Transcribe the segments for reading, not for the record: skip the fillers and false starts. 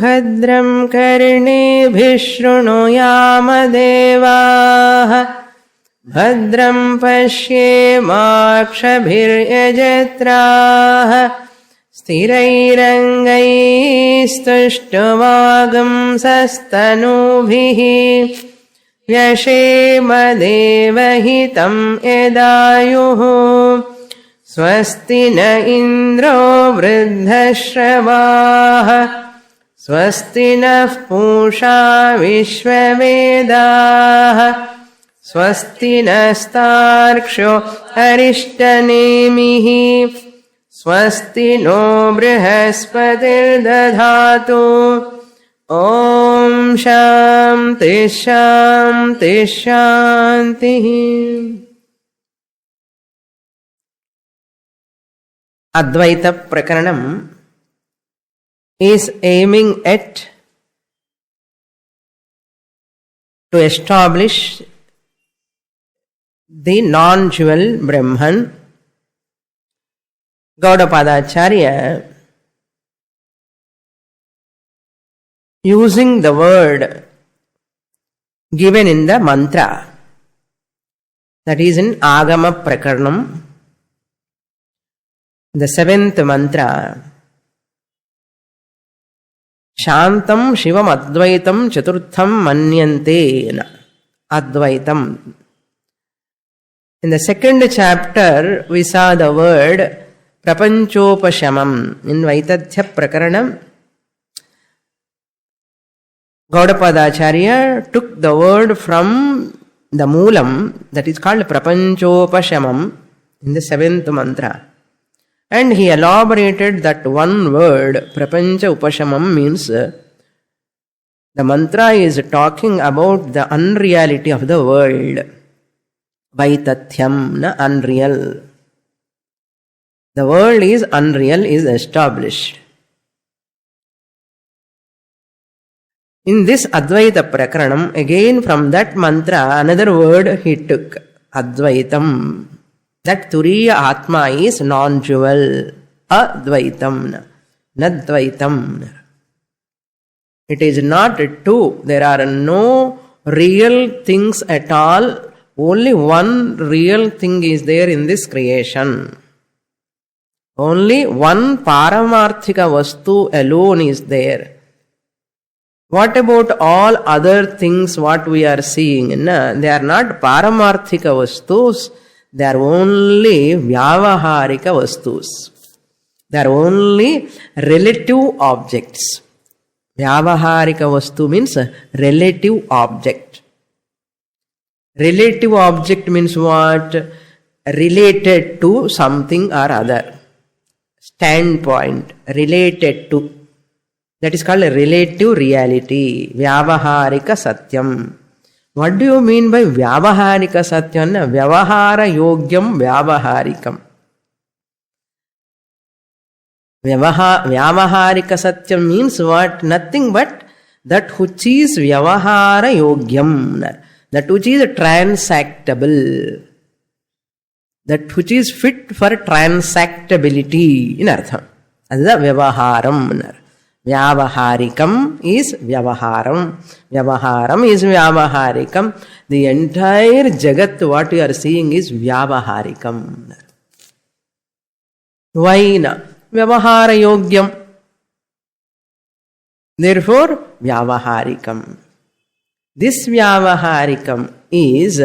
भद्रं कर्णेभिः शृणुयाम देवाः भद्रं पश्येमाक्षभिर्यजत्राः स्थिरैरङ्गैस्तुष्टुवागुंसस्तनूभिः व्यशेम देवहितं यदायुः स्वस्ति न इन्द्रो वृद्धश्रवाः स्वस्ति नः पूषा विश्ववेदाः स्वस्ति नस्तार्क्ष्यो अरिष्टनेमिः स्वस्ति नो बृहस्पतिर्दधातु ॐ शान्ति शान्ति शान्तिः. Advaita Prakaranam is aiming at to establish the non-dual Brahman. Gaudapadacharya, using the word given in the mantra, that is in Agama Prakaranam, the seventh mantra, Shantam Shivam Advaitam Chaturtham Manyante Advaitam. In the second chapter, we saw the word Prapanchopashamam. In Vaitathya Prakaranam, Gaudapadacharya took the word from the Moolam, that is called Prapanchopashamam, in the seventh mantra. And he elaborated that one word, Prapancha Upashamam, means the mantra is talking about the unreality of the world. Vaitathyam, na unreal. The world is unreal, is established. In this Advaita Prakaranam, again from that mantra, another word he took, Advaitam. That Turiya Atma is non-dual, Advaitam, Nadvaitam. It is not two. There are no real things at all. Only one real thing is there in this creation. Only one Paramarthika Vastu alone is there. What about all other things what we are seeing? They are not Paramarthika Vastus. They are only Vyavaharika Vastus. They are only relative objects. Vyavaharika Vastu means relative object. Relative object means what? Related to something or other. Standpoint. Related to. That is called a relative reality. Vyavaharika Satyam. What do you mean by Vyavaharika Satyam? Vyavahara Yogyam Vyavaharikam. Vyavaharika Satyam means what? Nothing but that which is Vyavahara Yogyam. That which is transactable. That which is fit for transactability. In Artham. That is the Vyavaharam. Vyavaharikam is Vyavaharam. Vyavaharam is Vyavaharikam. The entire Jagat, what you are seeing is Vyavaharikam. Why na? Vyavahara Yogyam. Therefore, Vyavaharikam. This Vyavaharikam is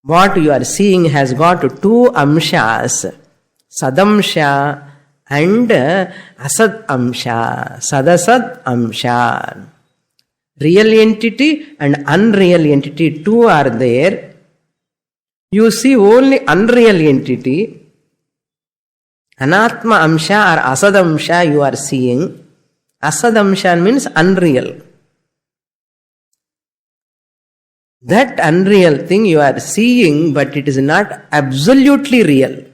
what you are seeing has got two amshas. Sadamsha and asad amsha, sadasad amsha. Real entity and unreal entity, two are there. You see only unreal entity. Anatma amsha or asad amsha you are seeing. Asad amsha means unreal. That unreal thing you are seeing, but it is not absolutely real.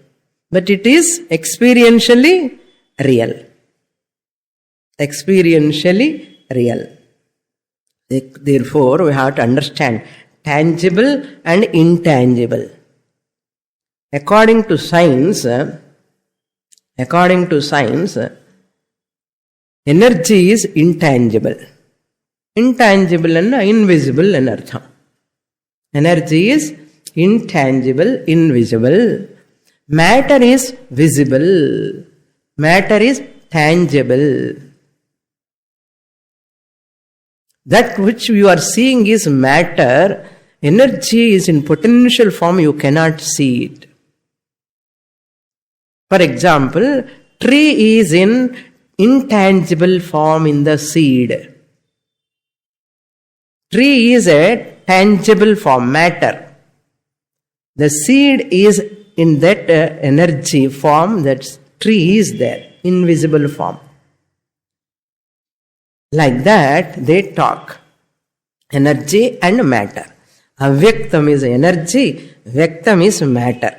But it is experientially real. Experientially real. Therefore, we have to understand tangible and intangible. According to science, Energy is intangible. Intangible and invisible and artham. Energy is intangible, invisible. Matter is visible. Matter is tangible. That which you are seeing is matter. Energy is in potential form, you cannot see it. For example, tree is in intangible form in the seed. Tree is a tangible form, matter. The seed is in that energy form, that tree is there, invisible form. Like that, they talk. Energy and matter. Avyaktam is energy, Vyaktam is matter.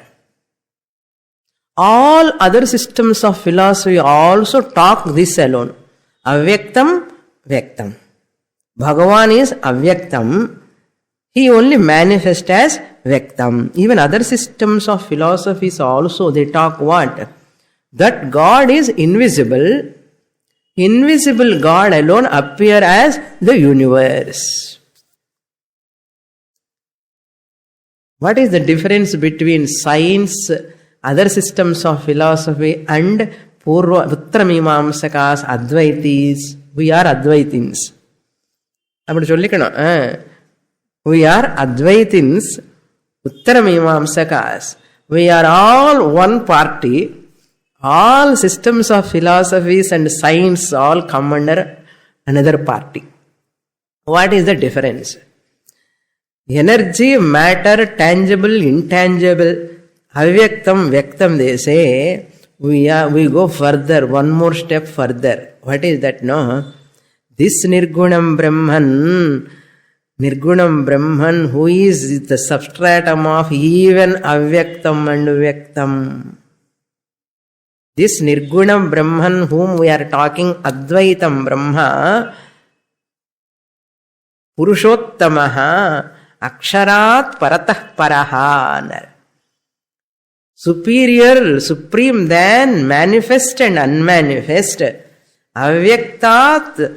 All other systems of philosophy also talk this alone. Avyaktam, Vyaktam. Bhagavan is Avyaktam. He only manifests as Vyaktam. Even other systems of philosophies also, they talk what? That God is invisible. Invisible God alone appear as the universe. What is the difference between science, other systems of philosophy and Uttamimamsakas, Advaitis? We are Advaitins. We are Advaitins, Uttamimamsakas. We are all one party. All systems of philosophies and science all come under another party. What is the difference? Energy, matter, tangible, intangible, avyaktam, vyaktam, they say, we go further, one more step further. What is that, no? This Nirgunam Brahman, who is the substratum of even avyaktam and vyaktam. This Nirgunam Brahman, whom we are talking, Advaitam Brahma, Purushottamaha, Aksharat Paratah Paraha. Superior, supreme than manifest and unmanifest. Avyaktat,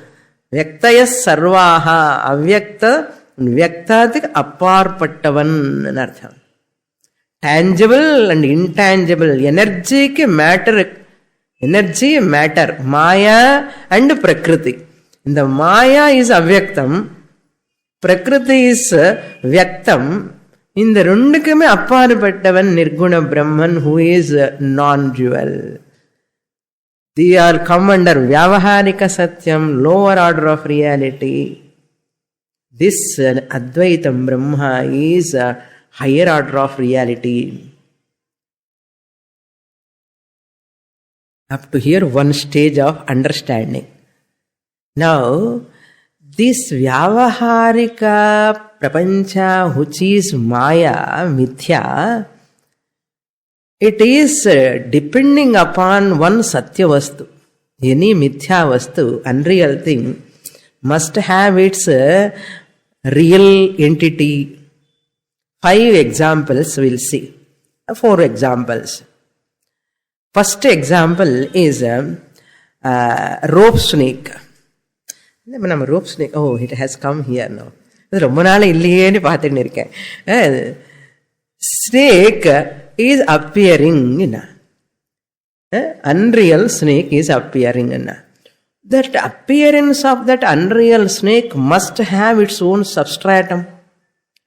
Vyaktayas Sarvaha, Avyakta, Vyaktatik Aparpattavan anartham. Tangible and intangible. Energy ke matter. Energy, matter. Maya and Prakriti. In the Maya is Avyaktam. Prakriti is Vyaktam. In the Rundukame Apparpattavan Nirguna Brahman, who is non-dual. They all come under Vyavaharika Satyam, lower order of reality. This Advaitam Brahma is higher order of reality. Up to here, one stage of understanding. Now, this Vyavaharika Prapancha, which is Maya, Mithya, it is depending upon one Satya Vastu. Any Mithya Vastu, unreal thing, must have its real entity. 5 examples we'll see. 4 examples. First example is rope snake. Rope snake. Oh, it has come here now. Snake is appearing. Unreal snake is appearing. That appearance of that unreal snake must have its own substratum.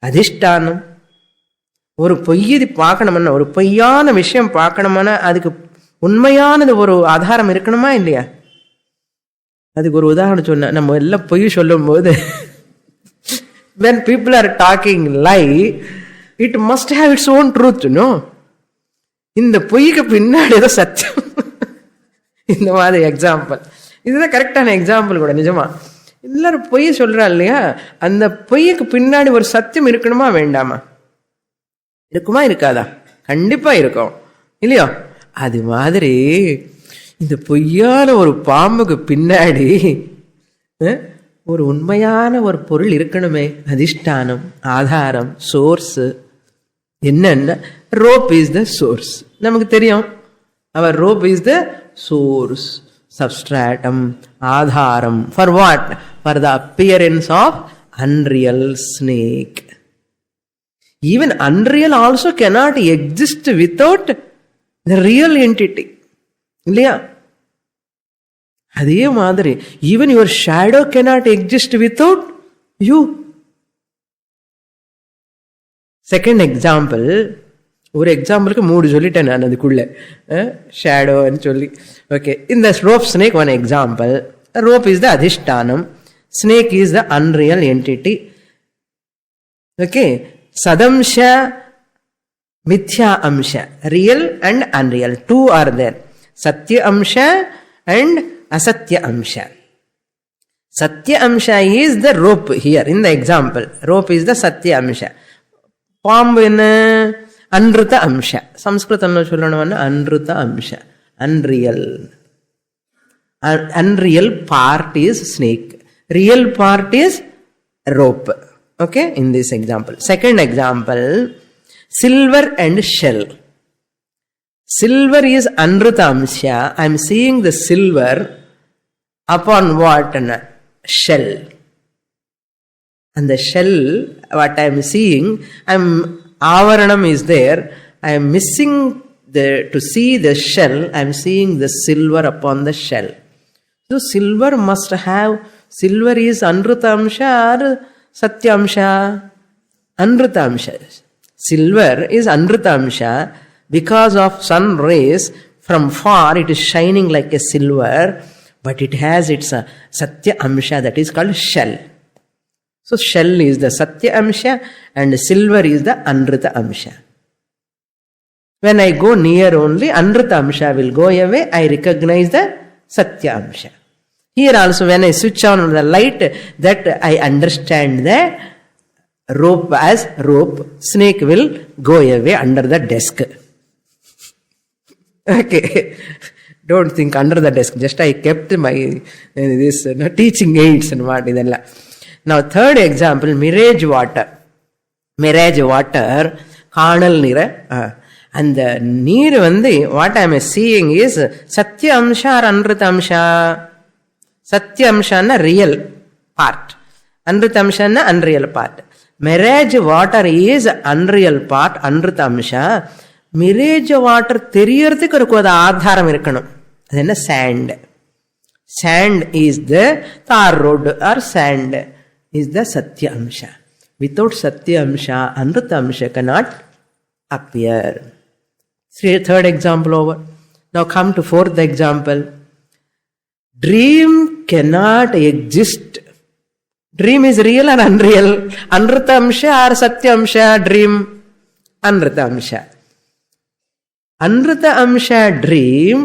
Adhishtanam. ஒரு பொய்யது பார்க்கணும்னா, ஒரு பொய்யான விஷயம் பார்க்கணும்னா அதுக்கு உண்மையானது ஒரு ஆதாரம் இருக்கணுமா இல்லையா? அதுக்கு ஒரு உதாரணம் சொன்ன, நம்ம எல்லாம் பொய் சொல்லும் போது when people are talking lie, it must have its own truth, no? இந்த பொய்க்கு பின்னாடி ஏதோ சத்தியம். இந்த மாதிரி எக்ஸாம்பிள், இதுதான் கரெக்டான எக்ஸாம்பிள் கூட. நிஜமா எல்லாரும் பொய் சொல்றா இல்லையா, அந்த பொய்க்கு பின்னாடி ஒரு சத்தியம் இருக்கணுமா வேண்டாமா? இருக்குமா இருக்காதா? கண்டிப்பா இருக்கும் இல்லையோ? அது மாதிரி இந்த பொய்யான ஒரு பாம்புக்கு பின்னாடி ஒரு உண்மையான ஒரு பொருள் இருக்கணுமே. அதிஷ்டானம், ஆதாரம், சோர்ஸ். என்னென்ன? Rope is the source. நமக்கு தெரியும், அவர் rope is the source. substratum, adharam. For what? For the appearance of unreal snake. Even unreal also cannot exist without the real entity. இல்லையா? அதே மாதிரி even your shadow cannot exist without you. Second example, ஒரு எக்ஸாம்பிளுக்கு 3 சொல்லிட்டேன் நான் அதுக்குள்ள. ஷேடோன்னு சொல்லி. Okay, in the rope snake one example. Rope is the adhishtanam, snake is the unreal entity. Okay, sadamsha, mithya amsha, real and unreal, two are there. Satya amsha and asatya amsha. Satya amsha is the rope here in the example. Rope is the satya amsha. Palm in anruta amsha. Sanskritamlo sollanavana anruta amsha. Unreal. Unreal part is snake. Real part is rope. Okay, in this example. Second example, silver and shell. Silver is anruta amsha. I am seeing the silver upon what? Shell. And the shell, what I am seeing, avaranam is there. I am missing to see the shell. I am seeing the silver upon the shell. So silver must have, silver is anrutamsha or satyamsha? Anrutamsha. Silver is anrutamsha because of sun rays. From far it is shining like a silver, but it has its satya amsha, that is called shell. So shell is the satya amsha and silver is the anruta amsha. When I go near only, anruta amsha will go away. I recognize the satya amsha. Here also when I switch on the light, that I understand the rope as rope. Snake will go away under the desk. Okay. Don't think under the desk. Just I kept my this teaching aids and what idella. Now third example, mirage water. Mirage water, kanal nira. And the neer vande, what I am seeing is satya amsha or anruta amsha. Satya amsha na real part. Anruta amsha na unreal part. Mirage water is unreal part, anruta amsha. Mirage water theriyarthukku irukku adu aadharam irukkanum. Adu enna sand. Sand is the tar road or sand is the satya amsha. Without satya amsha, anruta amsha cannot appear. Third example over. Now come to fourth example. Dream cannot exist. Dream is real and unreal. Anruta amsha or satya amsha dream? Anruta amsha. Anruta amsha dream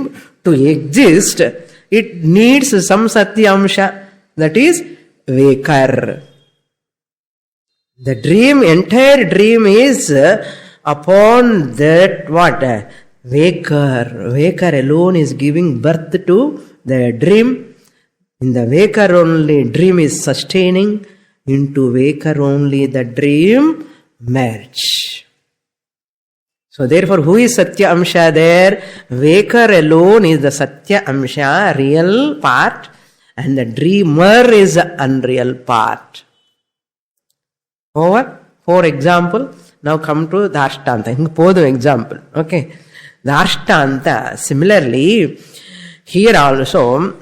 to exist, it needs some satya amsha, that is Vakar. The dream, entire dream is upon that what? Vakar. Vakar alone is giving birth to the dream. In the Vakar only dream is sustaining. Into Vakar only the dream merge. So therefore, who is Satya Amsha there? Vakar alone is the Satya Amsha, real part, and the dreamer is the unreal part. Over. For example, now come to Dharstanta. Podum example. Okay. Dharstanta, similarly, here also,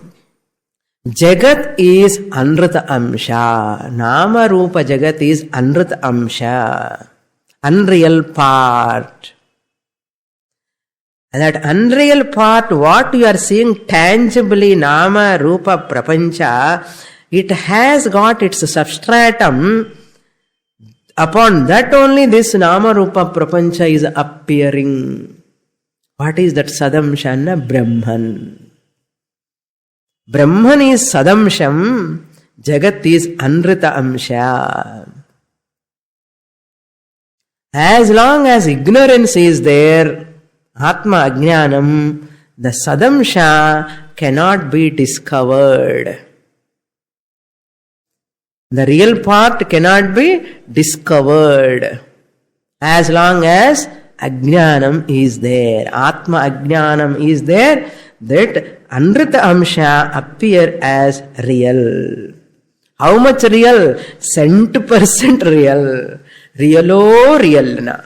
Jagat is Anruta Amsha. Nama Rupa Jagat is Anruta Amsha. Unreal part. And that unreal part, what you are seeing tangibly, Nama Rupa Prapancha, it has got its substratum. Upon that only this Nama Rupa Prapancha is appearing. What is that Sadamshana? Brahman. Brahman is Sadamsham, Jagat is Anruta Amsha. As long as ignorance is there, Atma Ajnanam, the Sadamsha cannot be discovered. The real part cannot be discovered. As long as Ajnanam is there, Atma Ajnanam is there, that Anrita Amsha appear as real. How much real? 100% real. Real real na.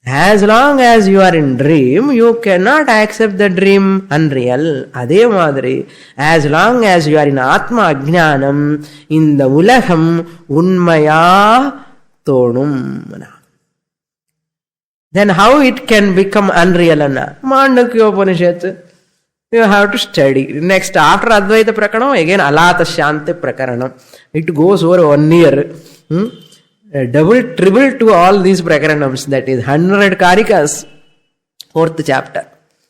As long as you are in dream, you cannot accept the dream unreal. Adhe madri, as long as you are in Atma Ajnanam, in the Ulaham, Unmaya Tonum. Then how it can become unreal? Mandukyopanishad. You have to study. Next, after Advaita Prakaranam, again Alata Shanti Prakaranam. It goes over 1 year. Double, triple to all these prakaranams. That is 100 Karikas. 4th chapter.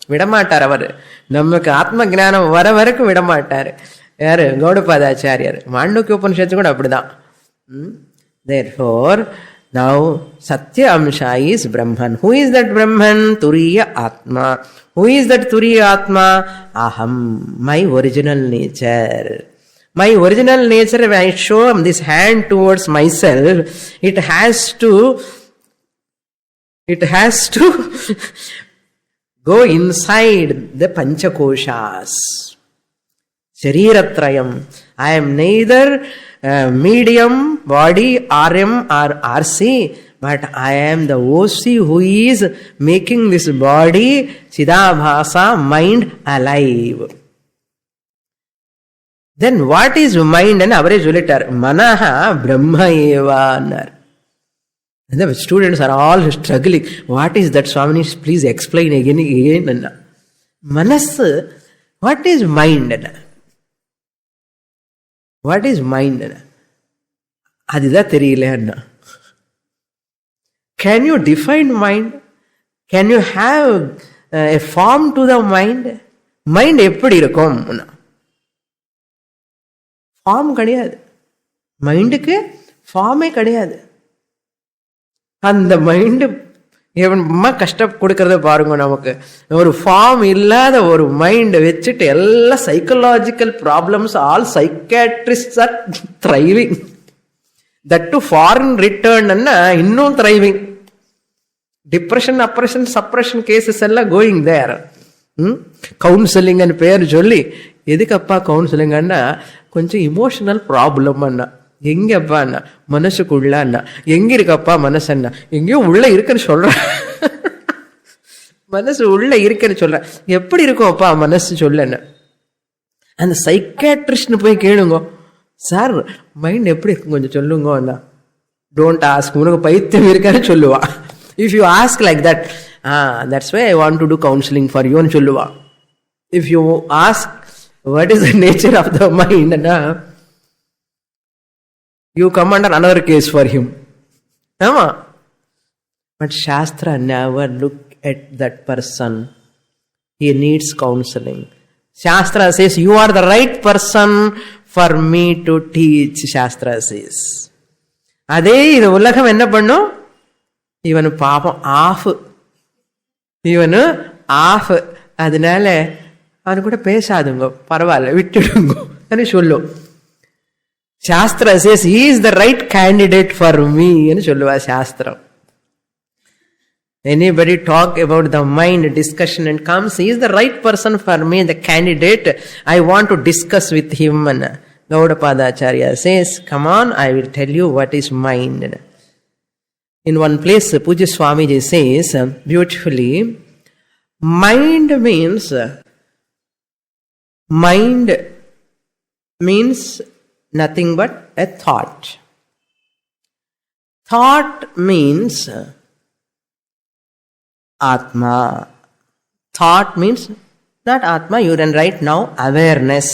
Vidamatar avaru. Nammakku Atma Jnanam varavaraku vidamatar. Yaru Gaudapadacharya. Mandukyopanishad kuda appadidhaan. Therefore, now Satya Amsha is Brahman. Who is that Brahman? Turiya Atma. Who is that Turiya Atma? Aham. My original nature. My original nature, when I show this hand towards myself, it has to go inside the Panchakoshas. Shariratrayam. I am neither medium, body, RM or RC, but I am the OC who is making this body, Chidabhasa, mind alive. Then what is mind? And average letter Manaha Brahma Eva. And the students are all struggling. What is that, Swamini? Please explain again. Manas, what is mind? What is mind? Adida theriyala. Can you define mind? Can you have a form to the mind? Mind eppadi irukum? Form கிடையாது. மைண்டுக்கு ஃபார்மே கிடையாது. அந்த mind எவ்வளோ கஷ்டம் கொடுக்கறத பாருங்க. நமக்கு ஒரு ஃபார்ம் இல்லாத ஒரு மைண்ட் வச்சுட்டு எல்லா psychological problems, all psychiatrist are thriving. That to foreign return இன்னும் thriving. Depression, oppression, suppression cases எல்லாம் கோயிங் தேர். கவுன்சிலிங் பேர் சொல்லி, எதுக்கப்பா கவுன்சிலிங்? கொஞ்சம் இமோஷனல் ப்ராப்ளம் அண்ணா. எங்கப்பா அண்ணா? மனசுக்குள்ள அண்ணா. எங்க இருக்கப்பா மனசண்ணா? எங்கேயோ உள்ள இருக்குன்னு சொல்ற. மனசு உள்ள இருக்குன்னு சொல்ற. எப்படி இருக்கும் அப்பா மனசு சொல்லண்ணா? அந்த சைக்காட்ரிஸ்ட்னு போய் கேளுங்க, சார் மைண்ட் எப்படி இருக்கும் கொஞ்சம் சொல்லுங்க அண்ணா. டோன்ட் ஆஸ்க், உனக்கு பைத்தியம் இருக்கான்னு சொல்லுவா. If you ask like that, that's why I want to do counselling for யூன்னு சொல்லுவா. If you ask what is the nature of the mind, you come under another case for him. But Shastra never look at that person. He needs counseling. Shastra says, you are the right person for me to teach. Shastra says. அதே இது உலகம் என்ன பண்ணும்? இவனு பாப்பம் of, இவனு of. அதனால அவனு கூட பேசாதுங்க, பரவாயில்ல விட்டுடுங்க అని சொல்லும். சாஸ்திர says he is the right candidate for me అని சொல்லுவா சாஸ்திரம். Anybody talk about the mind discussion and comes, he is the right person for me, the candidate, I want to discuss with him. Gaudapadacharya says, come on, I will tell you what is mind. In one place Pujya Swamiji says beautifully, mind means nothing but a thought. Thought means Atma. Thought means not Atma, you can write now awareness.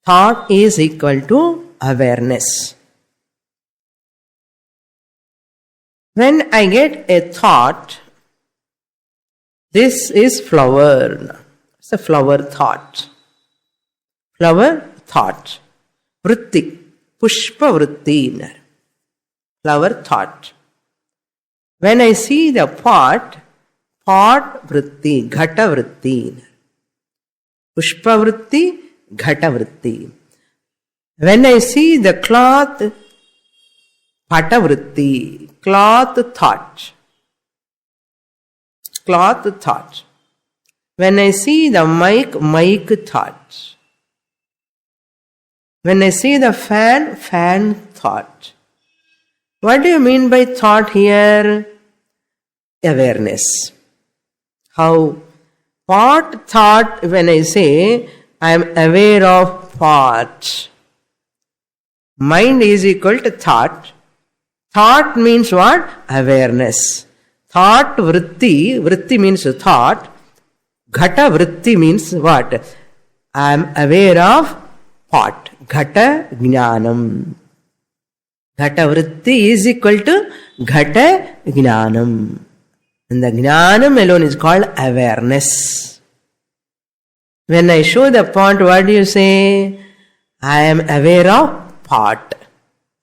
Thought is equal to awareness. When I get a thought, this is flower. It's a flower thought. Flower thought. Vritti. Pushpa vritti. Flower thought. When I see the pot vritti. Ghata vritti. Pushpa vritti. Ghata vritti. When I see the cloth, pata vritti. Cloth thought. Cloth thought. When I see the mic thought. When I see the fan thought. What do you mean by thought here? Awareness. How? What thought, when I say I am aware of thought. Mind is equal to thought. Thought means what? Awareness. Thought vritti means thought. Ghata vritti means what? I am aware of thought. Ghata jnanam. Ghata vritti is equal to ghata jnanam. And the jnanam alone is called awareness. When I show the pot, what do you say? I am aware of pot.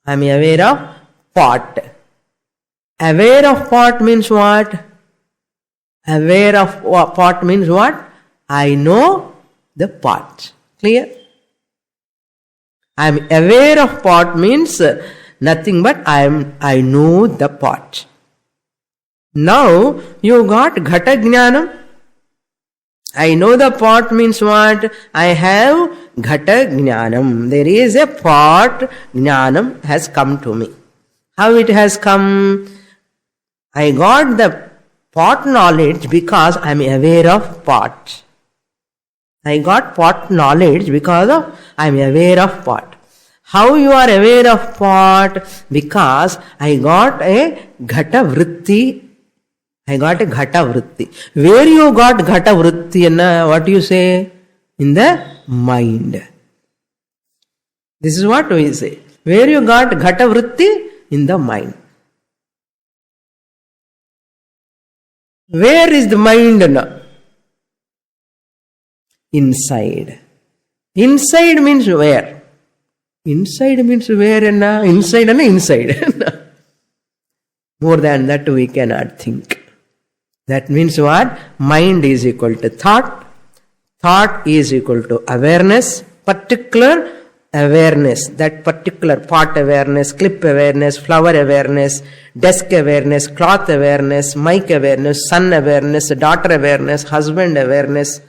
I am aware of pot. Aware of pot means what? Aware of pot means what? I know the pot. Clear? I am aware of pot means nothing but I know the pot. Now you got ghata jnanam. I know the pot means what? I have ghata jnanam. There is a pot jnanam has come to me. How it has come? I got the pot knowledge because I am aware of pot. I got pot knowledge because of I am aware of pot. How you are aware of pot? Because I got a ghata vritti. I got a ghata vritti. Where you got ghata vritti? What do you say? In the mind. This is what we say. Where you got ghata vritti? In the mind. Where is the mind now? Inside. Inside means where? Inside means where? Inside and inside. More than that we cannot think. That means what? Mind is equal to thought. Thought is equal to awareness. Particular awareness. That particular pot awareness, clip awareness, flower awareness, desk awareness, cloth awareness, mic awareness, son awareness, daughter awareness, husband awareness.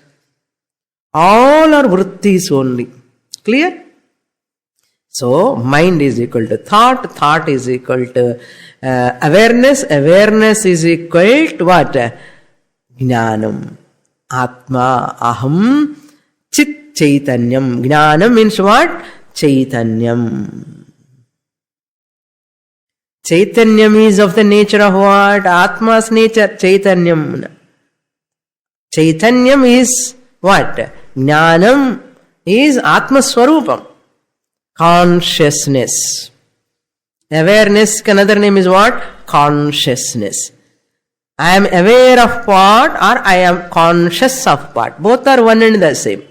All are vrittis only. Clear? So, mind is equal to thought. Thought is equal to awareness. Awareness is equal to what? Jnanam. Atma, aham, chit chaitanyam. Jnanam means what? Chaitanyam. Chaitanyam is of the nature of what? Atma's nature. Chaitanyam. Chaitanyam is what? Jnanam is Atma Swarupam. Consciousness. Awareness, another name is what? Consciousness. I am aware of pot or I am conscious of pot. Both are one and the same.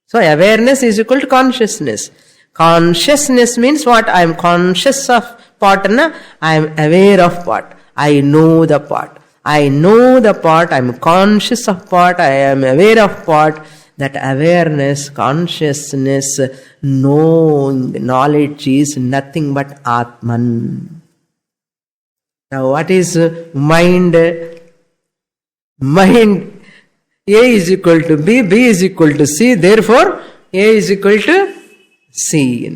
So awareness is equal to consciousness. Consciousness means what? I am conscious of pot. I am aware of pot. I know the pot. I know the pot. I am conscious of pot. I am aware of pot. That awareness, consciousness, knowing, knowledge is nothing but Atman. Now what is mind? Mind, A is equal to B, B is equal to C, therefore A is equal to C.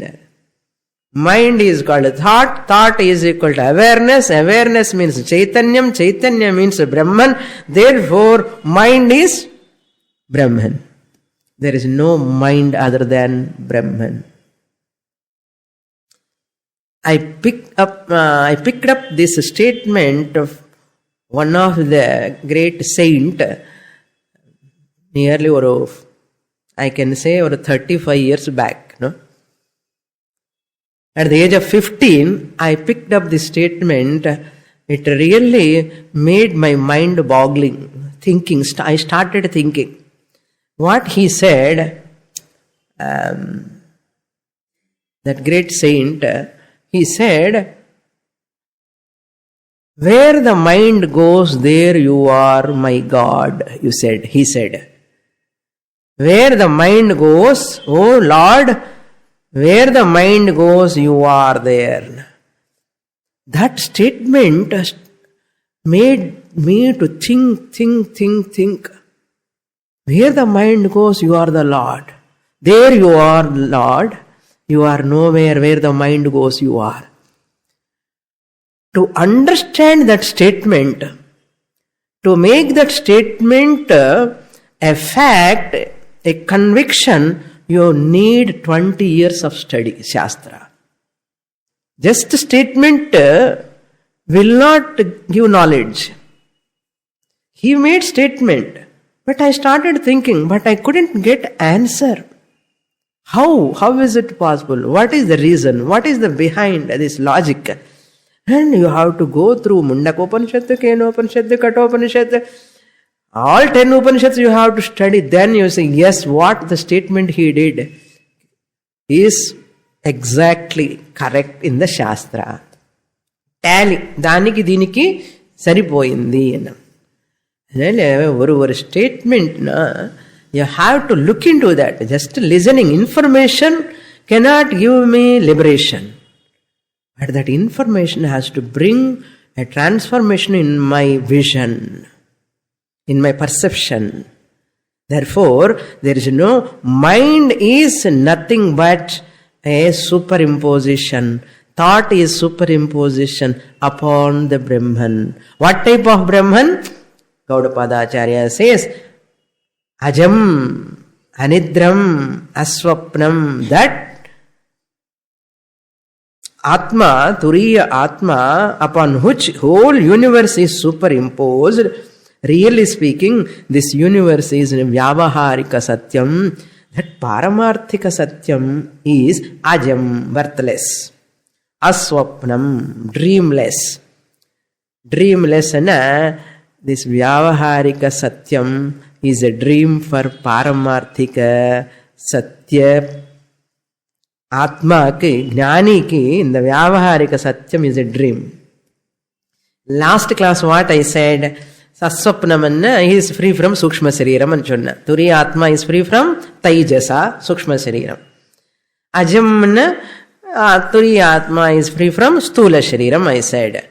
Mind is called thought, thought is equal to awareness, awareness means Chaitanyam, Chaitanya means Brahman, therefore mind is Brahman. There is no mind other than Brahman. I picked up this statement of one of the great saint, nearly I can say 35 years back. No? At the age of 15, I picked up this statement. It really made my mind boggling. Thinking, I started thinking. What he said, that great saint, he said, where the mind goes, there you are, my God, he said. Where the mind goes, oh Lord, where the mind goes, you are there. That statement made me to think. Where the mind goes, you are the Lord. There you are Lord. You are nowhere. Where the mind goes, you are. To understand that statement, to make that statement a fact, a conviction, you need 20 years of study, Shastra. Just statement will not give knowledge. He made statement, but I started thinking, but I couldn't get answer. How is it possible? What is the reason? What is the behind this logic? And you have to go through Mandukyopanishad, Kenopanishad, Katopanishad, all 10 Upanishads you have to study. Then you say, yes, what the statement he did is exactly correct in the Shastra. Tally. Daniki diniki saripoyindi. One statement, you have to look into that. Just listening. Information cannot give me liberation. But that information has to bring a transformation in my vision, in my perception. Therefore, there is no mind is nothing but a superimposition. Thought is superimposition upon the Brahman. What type of Brahman? Gaudapadacharya says, Ajam, Anidram, Aswapnam, that Atma, Turiya Atma, upon which whole universe is superimposed. Really speaking, this universe is Vyavaharika Satyam. That Paramarthika Satyam is Ajam, worthless. Aswapnam, dreamless. Dreamless, and this Vyavaharika Satyam is a dream for Paramarthika Satya. Atma ki, Jnani ki, in the Vyavaharika Satyam is a dream. Last class what I said, Saswapnamanna, he is free from Sukshma Sariram anchunna. Turiya Atma is free from Taijasa, Sukshma Sariram. Ajamna, Turiya Atma is free from Stula Shariram, I said.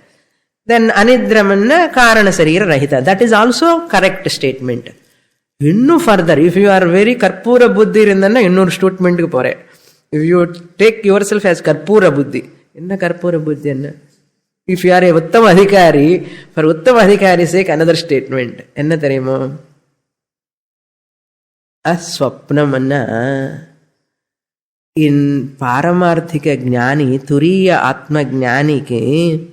Then Anidramanna, Karana Sarira Rahita. That is also correct statement. Innu further, if you are very Karpura Buddhi, innur statement ku pore. If you take yourself as Karpura Buddhi, inna Karpura Buddhi enna? If you are a Uttama Adhikari, for Uttama Adhikari's sake, another statement. Enna therimo? Aswapnamanna. In Paramarthika Jnani, Turiya Atma Jnani ke,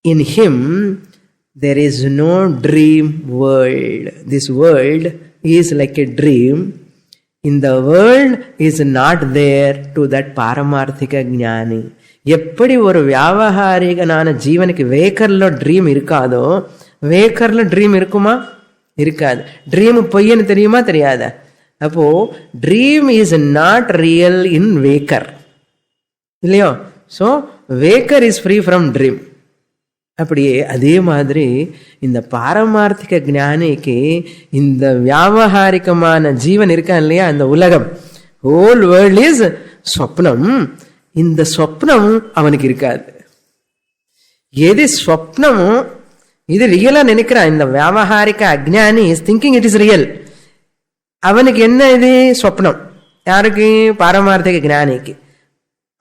in him, there is no dream world. This world is like a dream. In the world is not there to that Paramarthika Jnani. Eppadi oru vyavaharikana jeevaniki vekarlo dream irukado, vekarlo dream irukuma? Irukadu. Dream poyyanu theriyuma theriyada? Appo dream is not real in vakar. Illayo? So vakar is free from dream. அப்படியே அதே மாதிரி இந்த பாரமார்த்திக ஞானிக்கு இந்த வியாவகாரிகமான ஜீவன் இருக்கான் இல்லையா, இந்த உலகம், ஹோல் வேர்ல்ட் இஸ் ஸ்வப்னம். இந்த ஸ்வப்னம் அவனுக்கு இருக்காது. எது ஸ்வப்னமோ இது ரியலா நினைக்கிறான். இந்த வியாவகாரிக அஜ்ஞானி is thinking it is real. அவனுக்கு என்ன இது ஸ்வப்னம்? யாருக்கு? பாரமார்த்திக ஞானிக்கு.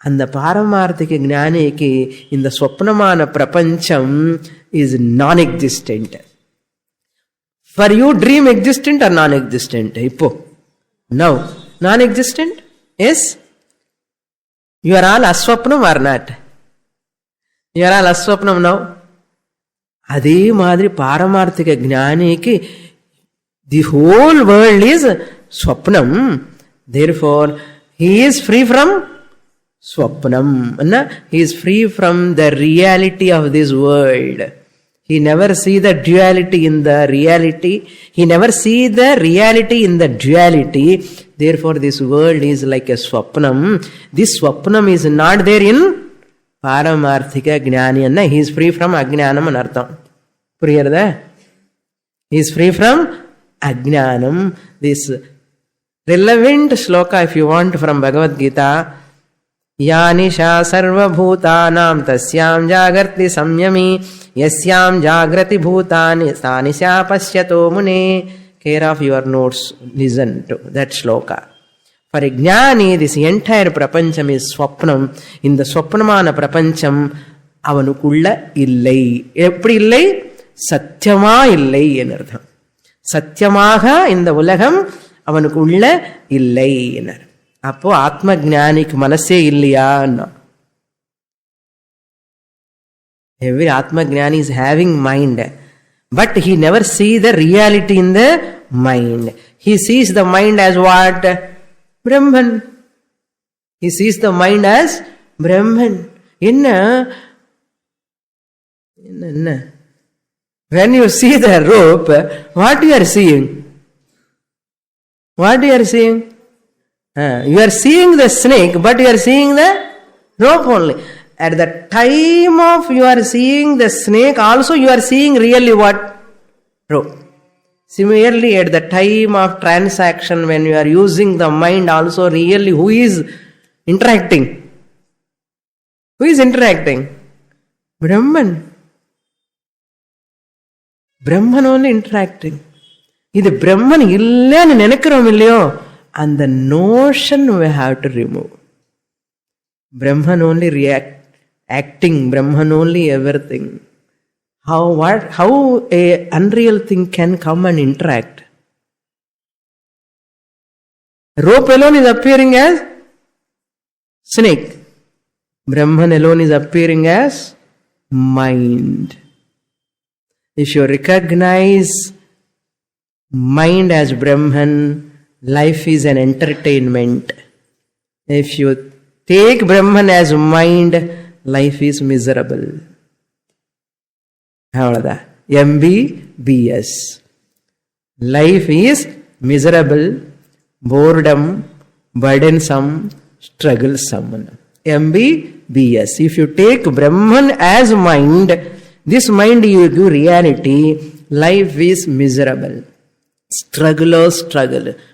அந்த பாரமார்த்திக ஞானிக்கு இந்த ஸ்வப்னமான பிரபஞ்சம் is nonexistent. For you dream existent or nonexistent? இப்போ now nonexistent. Yes, you are all அஸ்வப்னம் or not? You are all அஸ்வப்னம் நவ். அதே மாதிரி பாரமார்த்திக ஞானிக்கு தி ஹோல் வேர்ல்ட் இஸ் ஸ்வப்னம். Therefore he is free from Swapnam. He is free from the reality of this world. He never see the duality in the reality. He never see the reality in the duality. Therefore, this world is like a Swapnam. This Swapnam is not there in Paramarthika Jnani. He is free from Ajnanam anartham. Puriyarada? He is free from Ajnanam. This relevant shloka, if you want, from Bhagavad Gita. यानिशा सर्वभूतानां तस्यां जागर्ति संयमी यस्यां जागृति भूतानि सा निशा पश्यतो मुने care of your notes, listen to that shloka. For a jnani, this entire prapancham is swapnam. In the swapnamana prapancham, avanukulla illai. Eppadi illai? Satyama illai enartham. Satyamaga in the ulagam, avanukulla illai enar. Appo atma jnanik manase illaya no. Every atma jnani is having mind. But he never sees the reality in the mind. He sees the mind as what? Brahman. He sees the mind as Brahman. When you see the rope, what you are seeing? What you are seeing? You are seeing the snake, but you are seeing the rope only. At the time of you are seeing the snake, also you are seeing really what? Rope. Similarly, at the time of transaction, when you are using the mind, also really who is interacting? Who is interacting? Brahman. Brahman only interacting. This Brahman illa nu nenakkurom illayo, and the notion we have to remove. Brahman only acting, Brahman only everything. How a unreal thing can come and interact? Rope alone is appearing as snake. Brahman alone is appearing as mind. If you recognize mind as Brahman, life is an entertainment. If you take Brahman as mind, life is miserable. MBBS. Life is miserable, boredom, burdensome, strugglesome. MBBS. If you take Brahman as mind, this mind you give reality, life is miserable. Struggle,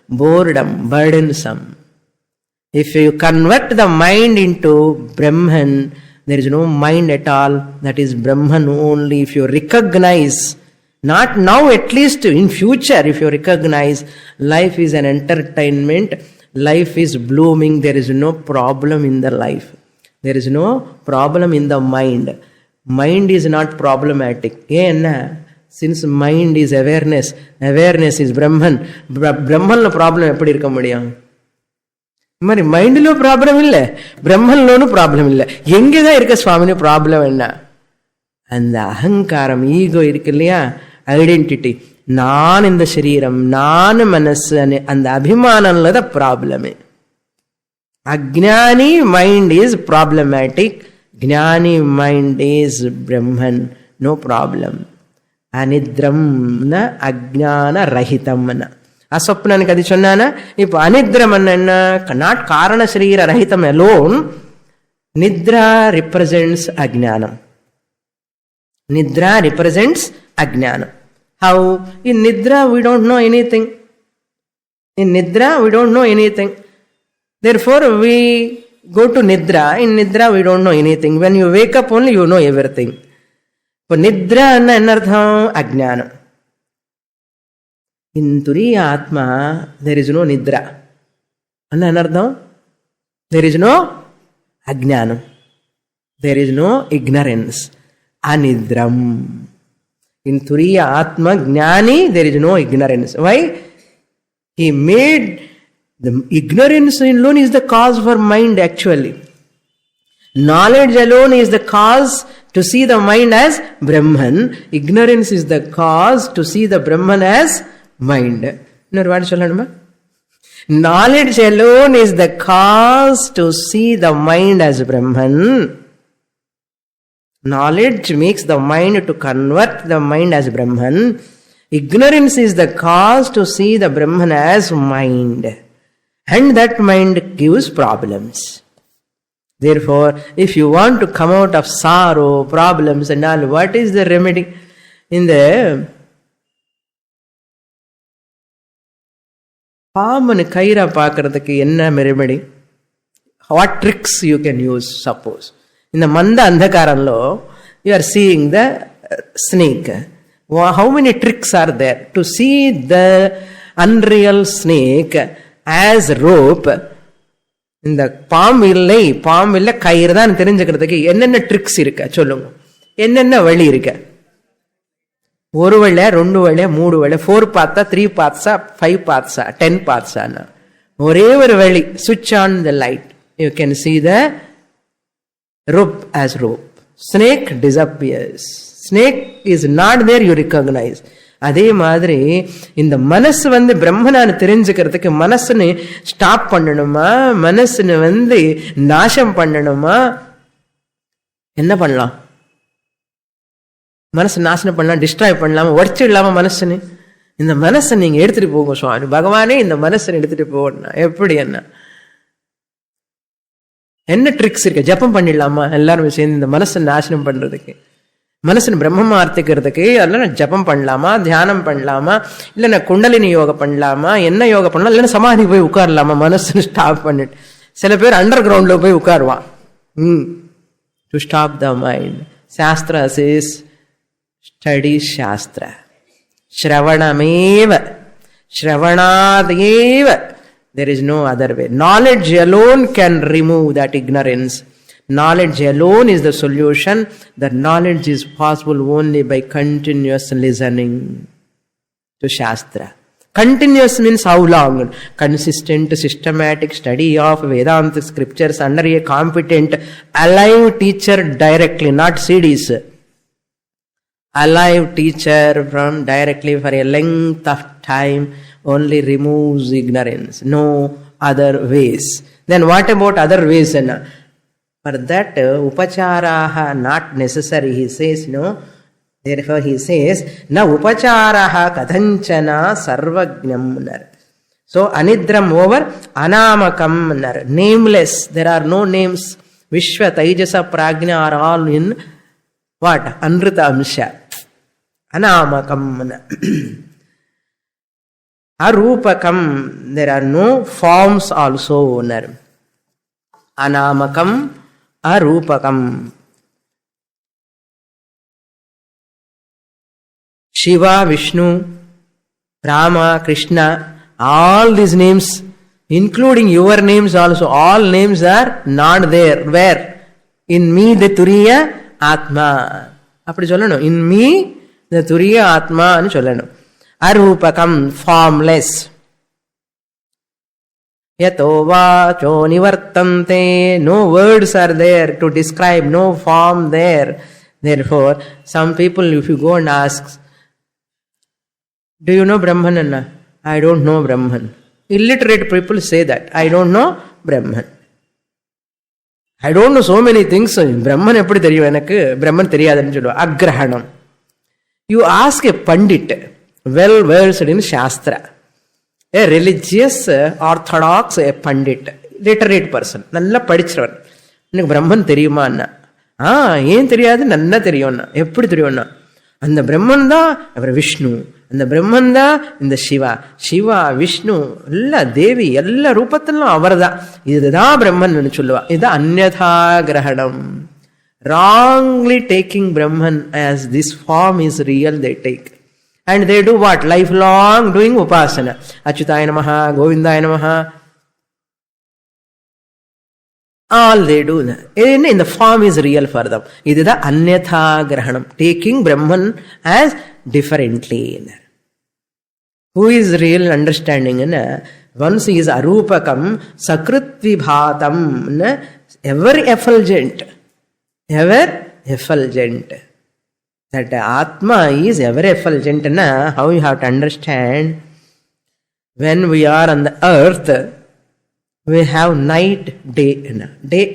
boredom, burdensome. If you convert the mind into Brahman, there is no mind at all. That is Brahman only. If you recognize, not now, at least in future, if you recognize life is an entertainment, life is blooming, there is no problem in the life. There is no problem in the mind. Mind is not problematic. Since mind is awareness, awareness is Brahman. Brahman problem eppadi irukka mudiyum? Mari mind lo problem illa, Brahman lonu problem illa. Enge da irukka Swamini problem enna? And the ahankaram, ego irukkiya, identity. Naan in the shariram, naan manasu and the abhimananla the problem. Ajnani mind is problematic. Jnani mind is Brahman, no problem. Anidram na ajnana rahitam na. Aswapnaనికి అది சொன்னானா? இப்போ అనిద్రం అన్న not కారణ శరీర రహితం alone. Nidra represents ajnanam. Nidra represents ajnanam. How? In Nidra we don't know anything. In Nidra we don't know anything. Therefore we go to Nidra. In Nidra we don't know anything. When you wake up only you know everything. For Nidra anna enartham? Ajnanam. In Turiya Atma, there is no Nidra. Anna enartham? There is no Ajnanam. There is no ignorance. Anidram. In Turiya Atma, Jnani, there is no ignorance. Why? He made the ignorance alone is the cause for mind actually. Knowledge alone is the cause to see the mind as Brahman. Ignorance is the cause to see the Brahman as mind. Knowledge alone is the cause to see the mind as Brahman. Knowledge makes the mind to convert the mind as Brahman. Ignorance is the cause to see the Brahman as mind. And that mind gives problems. Therefore, if you want to come out of sorrow, problems and all, what is the remedy? In the பாம்புன்னு கயிறா பார்க்கறதுக்கு என்ன remedy? What tricks you can use, suppose? In the manda andhakaranlo, you are seeing the snake. How many tricks are there to see the unreal snake as rope? இந்த பாம்பு இல்லை கயிறு தான் தெரிஞ்சுக்கிறதுக்கு என்னென்ன ட்ரிக்ஸ் இருக்க சொல்லுங்க. என்னென்ன வழி இருக்க? ஒரு வழியா, 2 வழியா, 3 வழியா, 4 பார்த்தா, 3 பார்த்தா, 5 பார்த்தா, 10 பார்த்தா? ஒரே ஒரு வழி. Switch on the light. You can see the rope as rope. Snake disappears. Snake is not there, you recognize. அதே மாதிரி இந்த மனசு பிரம்மனான்னு தெரிஞ்சுக்கிறதுக்கு மனசுன்னு ஸ்டாப் பண்ணணுமா, மனசுன்னு நாசம் பண்ணணுமா? என்ன பண்ணலாம்? மனசு நாசனம் பண்ணலாம், டிஸ்ட்ராய் பண்ணலாமா, உடச்சிடலாமா மனசுன்னு? இந்த மனசை நீங்க எடுத்துட்டு போங்க சுவாமி, பகவானே இந்த மனசை எடுத்துட்டு போகணும். எப்படி? என்ன ட்ரிக்ஸ் இருக்கு? ஜப்பம் பண்ணிடலாமா எல்லாரும் சேர்ந்து இந்த மனசை நாசனம் பண்றதுக்கு, மனசுன்னு பிரம்மமா அர்த்திக்கிறதுக்கு? அதெல்லாம் ஜப்பம் பண்ணலாமா, தியானம் பண்ணலாமா, இல்லைன்னா குண்டலினி யோகம் பண்ணலாமா, என்ன யோகம் பண்ணலாம், இல்லைன்னா சமாதி போய் உட்காரலாமா மனசுன்னு ஸ்டாப் பண்ணிட்டு? சில பேர் அண்டர் கிரவுண்ட்ல போய் உட்காருவான். To stop the mind. Shastra says study shastra shravanameva shravanadeva. There is no other way. Knowledge alone can remove that ignorance. Knowledge alone is the solution. That knowledge is possible only by continuous listening to shastra. Continuous means how long? Consistent, systematic study of Vedanta scriptures under a competent, alive teacher directly, not CDs. Alive teacher from directly for a length of time only removes ignorance. No other ways. Then what about other ways? For that upacharaha not necessary, he says. No. Therefore he says na upacharaha kathanchana sarvajnam. So anidram over anamakam, nameless. There are no names. Vishwa Taijasa Prajna are all in what? Anrita Amsha. Anamakam. Arupakam. There are no forms also. Anamakam, Arupakam. Shiva, Vishnu, Rama, Krishna, all these names, including your names also, all names are not there. Where? In me the Turiya Atma. அப்படி சொல்லணும். In me the Turiya Atma ன்னு சொல்லணும். Arupakam, formless. Yato vacho nivartante. No words are there to describe, no form there. Therefore, some people, if you go and ask, do you know Brahman? I don't know Brahman. Illiterate people say that. I don't know Brahman. I don't know so many things. Brahman eppadi theriyum enakku? Brahman theriyadanu solluva. Agrahanam. You ask a pandit, well versed in Shastra, a religious, orthodox, a pandit, literate person, nalla padichiravan. Enakku Brahman theriyuma anna? ஏன் தெரியாது? நன்னா தெரியும்னா. எப்படி தெரியும்னா, அந்த பிரம்மன் தான் அவர் விஷ்ணு, அந்த பிரம்மன் தான் இந்த சிவா, சிவா விஷ்ணு எல்லா தேவி எல்லா ரூபத்திலும் அவர் தான், இதுதான் பிரம்மன் சொல்லுவா. இது அந்யதா கிரகணம். Wrongly taking Brahman as this form is real, they take. And they do what? Lifelong doing upasana. Achyutaya namaha, Govindaya namaha. All they do. In the form is real for them. This is the Anyatha Grahanam. Taking Brahman as differently. Who is real understanding? Once he is Arupakam, Sakrit Vibhatam, ever effulgent. Ever effulgent. That Atma is ever effulgent. How you have to understand? When we are on the earth, we have night, day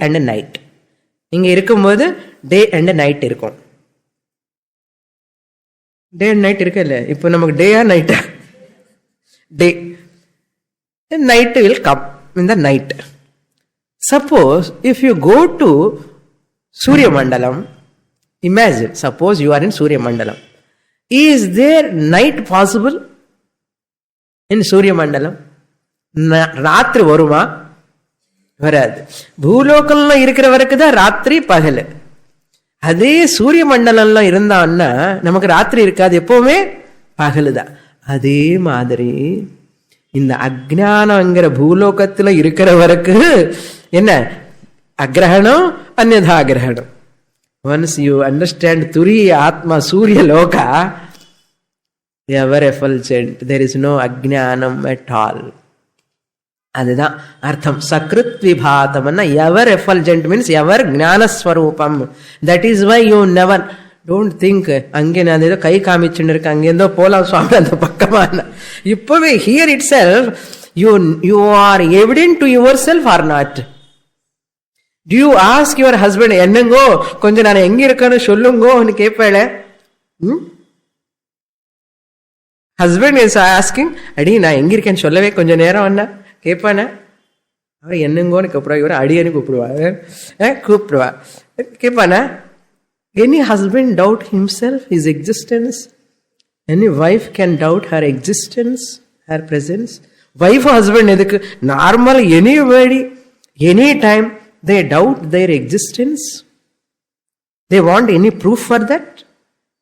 and night. இங்க இருக்கும்போது day and night இருக்கும். Day and night இருக்கு இல்ல? இப்போ நமக்கு டேயா நைட்டா? டே. Night will come in the night. Suppose if you go to Surya Mandalam, imagine, suppose you are in Surya Mandalam. Is there night possible in Surya Mandalam? ராத்திரி வருமா? வராது. பூலோகம்ல இருக்கிற வரைக்கும் தான் ராத்திரி பகல். அதே சூரிய மண்டலம்ல இருந்தான்னா நமக்கு ராத்திரி இருக்காது, எப்பவுமே பகலுதான். அதே மாதிரி இந்த அஜ்ஞானங்கிற பூலோகத்துல இருக்கிற வரைக்கும் என்ன அக்ரஹணம் அந்யதா கிரகணம். ஒன்ஸ் யூ அண்டர்ஸ்டாண்ட் துரிய ஆத்மா சூரிய லோகா ever effulgent, there is no அஜ்ஞானம் அட் ஆல். அதுதான் அர்த்தம். சக்ருத் விபாதம்னா எவர் எஃபல்ஜென்ட் மீன்ஸ் எவர் ஞானஸ்வரூபம். That is why you never don't think அங்கே நான் ஏதோ கை காமிச்சுன்னு இருக்கேன், அங்கே இருந்தோ போலாம் சுவாமி அந்த பக்கமான. இப்பவே here itself you are evident to yourself or not. Do you ask your husband, என்னங்கோ கொஞ்சம் நான் எங்க இருக்கேன்னு சொல்லுங்கோன்னு கேட்பேள? ஹஸ்பண்ட் இஸ் ஆஸ்கிங், அடி நான் எங்க இருக்கேன்னு சொல்லவே கொஞ்சம் நேரம் என்ன கேட்பானே? அவர் என்னங்கோன்னு கூப்பிடுவா, இவர் அடியன்னு கூப்பிடுவா கேட்பானா? Any husband doubt himself, his existence? Any wife can doubt her existence, her presence? Wife or husband edukku normal anybody any time they doubt their existence? They want any proof for that?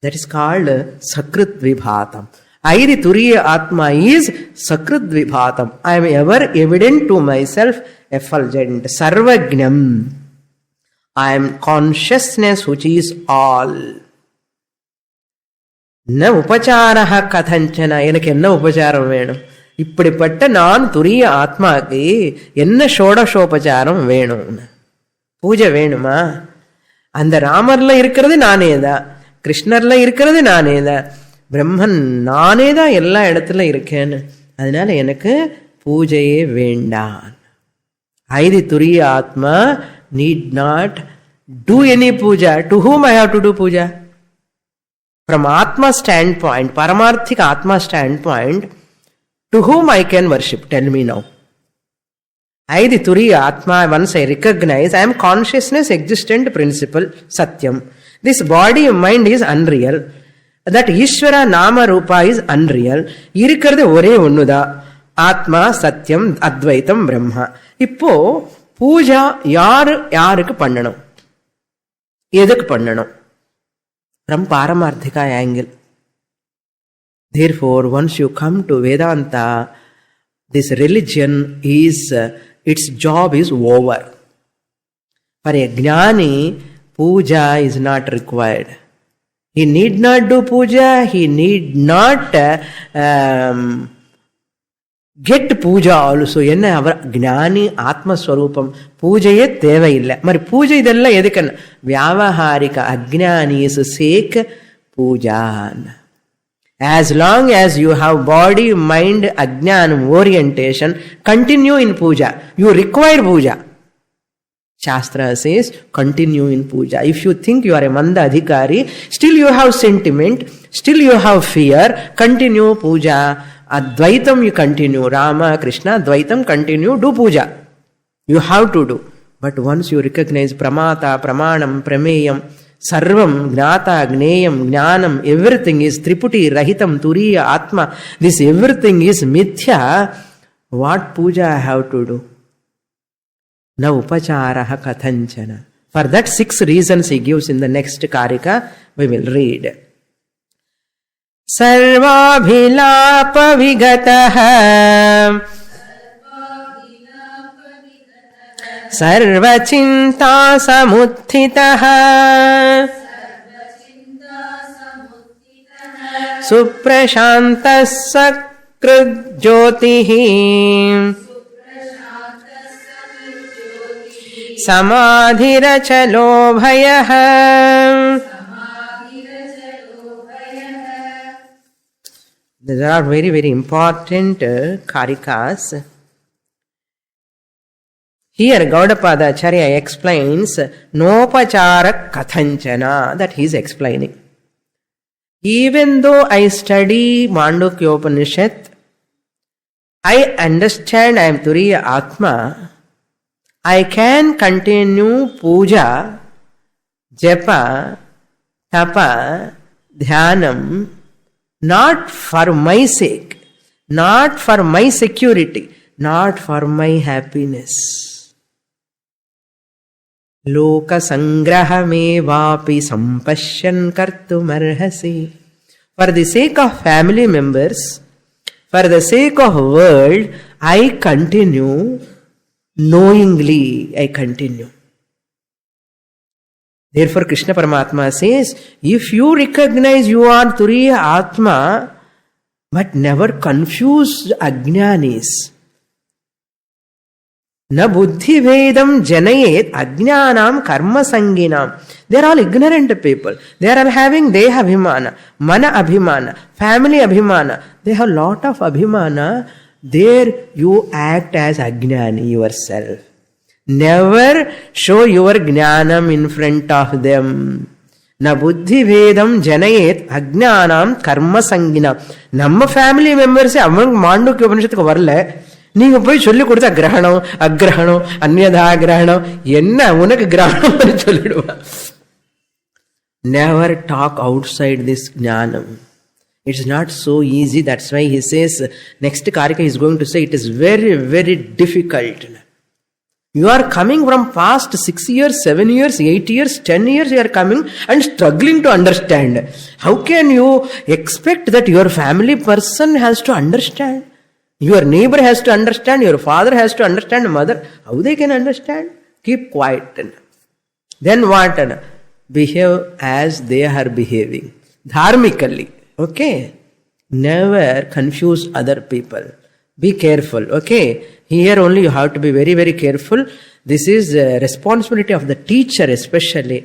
That is called sakrit vibhatam. Airi turiya atma is sakrit vibhatam. I am ever evident to myself, effulgent, sarvajnam. I am consciousness which is all. Na upacharaha kathanchana. எனக்கு என்ன உபச்சாரம் வேணும்? இப்படிப்பட்ட நான் துரிய ஆத்மாக்கு என்ன ஷோடசோபச்சாரம் வேணும்? பூஜை வேணுமா? அந்த ராமர்ல இருக்கிறது நானே தான், கிருஷ்ணர்ல இருக்கிறது நானே தான், பிரம்மன் நானே தான் எல்லா இடத்துல இருக்கேன்னு. அதனால எனக்கு பூஜையே வேண்டாம். ஐதி துரிய ஆத்மா need not do any puja. To whom I have to do puja? From Atma standpoint, Paramarthik Atma standpoint, to whom I can worship? Tell me now. I, the Turiya Atma, once I recognize I am consciousness existent principle, Satyam. This body of mind is unreal. That Ishvara Nama Rupa is unreal. Irikkaradu ore onnuda. Atma, Satyam, Advaitam, Brahma. Ippo Pooja யாருக்கு பண்ணணும், எதுக்கு பண்ணணும்? from paramarthika angle. Therefore, once you come to Vedanta, this religion is its job is over. For a jnani, puja is not required. He need not do puja, he need not get puja also. என்ன அவர் ஞானி ஆத்மஸ்வரூபம், பூஜையே தேவையில்லை. மாதிரி பூஜை இதெல்லாம் எதுக்குன்னு வியாவஹாரிக அஜ்ஞானிஸ் சேக் பூஜான். As long as you have body, mind, ajnanam, orientation, continue in puja. You require puja. Shastra says, continue in puja. If you think you are a Manda Adhikari, still you have sentiment, still you have fear, continue puja. Advaitam you continue, Rama, Krishna, Advaitam continue, do puja. You have to do. But once you recognize Pramata, Pramanam, Prameyam, Sarvam, Gnata, Gneyam, Jnanam, everything is Triputi, Rahitam, Turiya, Atma, this everything is Mithya, what puja I have to do? Na upacharaha kathanchana. For that 6 reasons he gives in the next Karika, we will read. Sarvabhilapa vigataha Sarvachinta samuttitaha Suprashantas sakrujyotihi Samadhirachalo bhayaha. These are very, very important Karikas. Here Gaudapada Acharya explains Nopachara Kathanchana, that he is explaining. Even though I study Mandukyopanishad, I understand I am Turiya Atma, I can continue puja, japa, tapa, dhyanam, not for my sake, not for my security, not for my happiness. Loka sangrahamevapi sampashyan kartumarhasi. For the sake of family members, for the sake of world, I continue. Knowingly, I continue. Therefore, Krishna Paramatma says, if you recognize you are Turiya Atma, but never confuse Ajnanis. Na buddhi vedam janayet ajnanam karma sanginam. They are all ignorant people. They are all having deha abhimana, mana abhimana, family abhimana. They have lot of abhimana. There you act as ajnani yourself. Never show your jnanam in front of them. Na buddhi vedam janayet ajnanam karma sanginam. Namma family members among Mandukyopanishad varla. நீங்க போய் சொல்லி கொடுத்தா கிரகணம் அக்கிரகணம் அந்நியதா கிரகணம் என்ன உனக்கு கிரகணம் சொல்லிடுவா. Never talk outside this jnanam. It's not so easy. That's why he says, next Karika is going to say, it is very, very difficult. You are coming from past 6 years, 7 years, 8 years, 10 years, you are coming and struggling to understand. How can you expect that your family person has to understand? Your neighbor has to understand, your father has to understand, mother. How they can understand? Keep quiet. Then what? Behave as they are behaving. Dharmically. Okay? Never confuse other people. Be careful. Okay? Here only you have to be very, very careful. This is a responsibility of the teacher especially.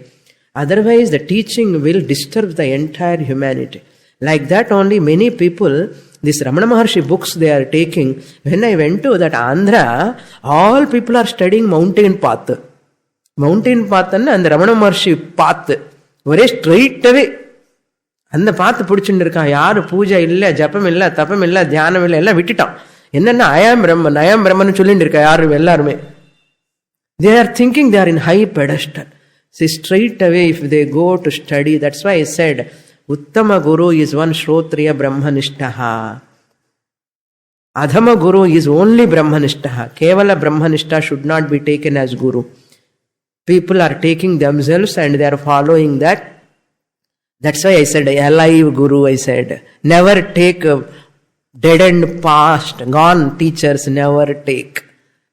Otherwise the teaching will disturb the entire humanity. Like that only many people, this Ramana Maharshi books they are taking. When I went to that Andhra, all people are studying mountain path. Mountain path and the Ramana Maharshi path. Very straight away. And the path pudichundirukka. Yaru puja illa, japam illa, tapam illa, dhyanam illa, ella vittitam. Enna I am Brahman sollindirukka yaru ellarume. They are thinking they are in high pedestal. See, straight away if they go to study, that's why I said, Uttama Guru is one Shrotriya Brahmanishtaha. Adhama Guru is only Brahmanishtaha. Kevala Brahmanishta should not be taken as Guru. People are taking themselves and they are following that. That's why I said, alive Guru, I said. Never take dead and past, gone teachers, never take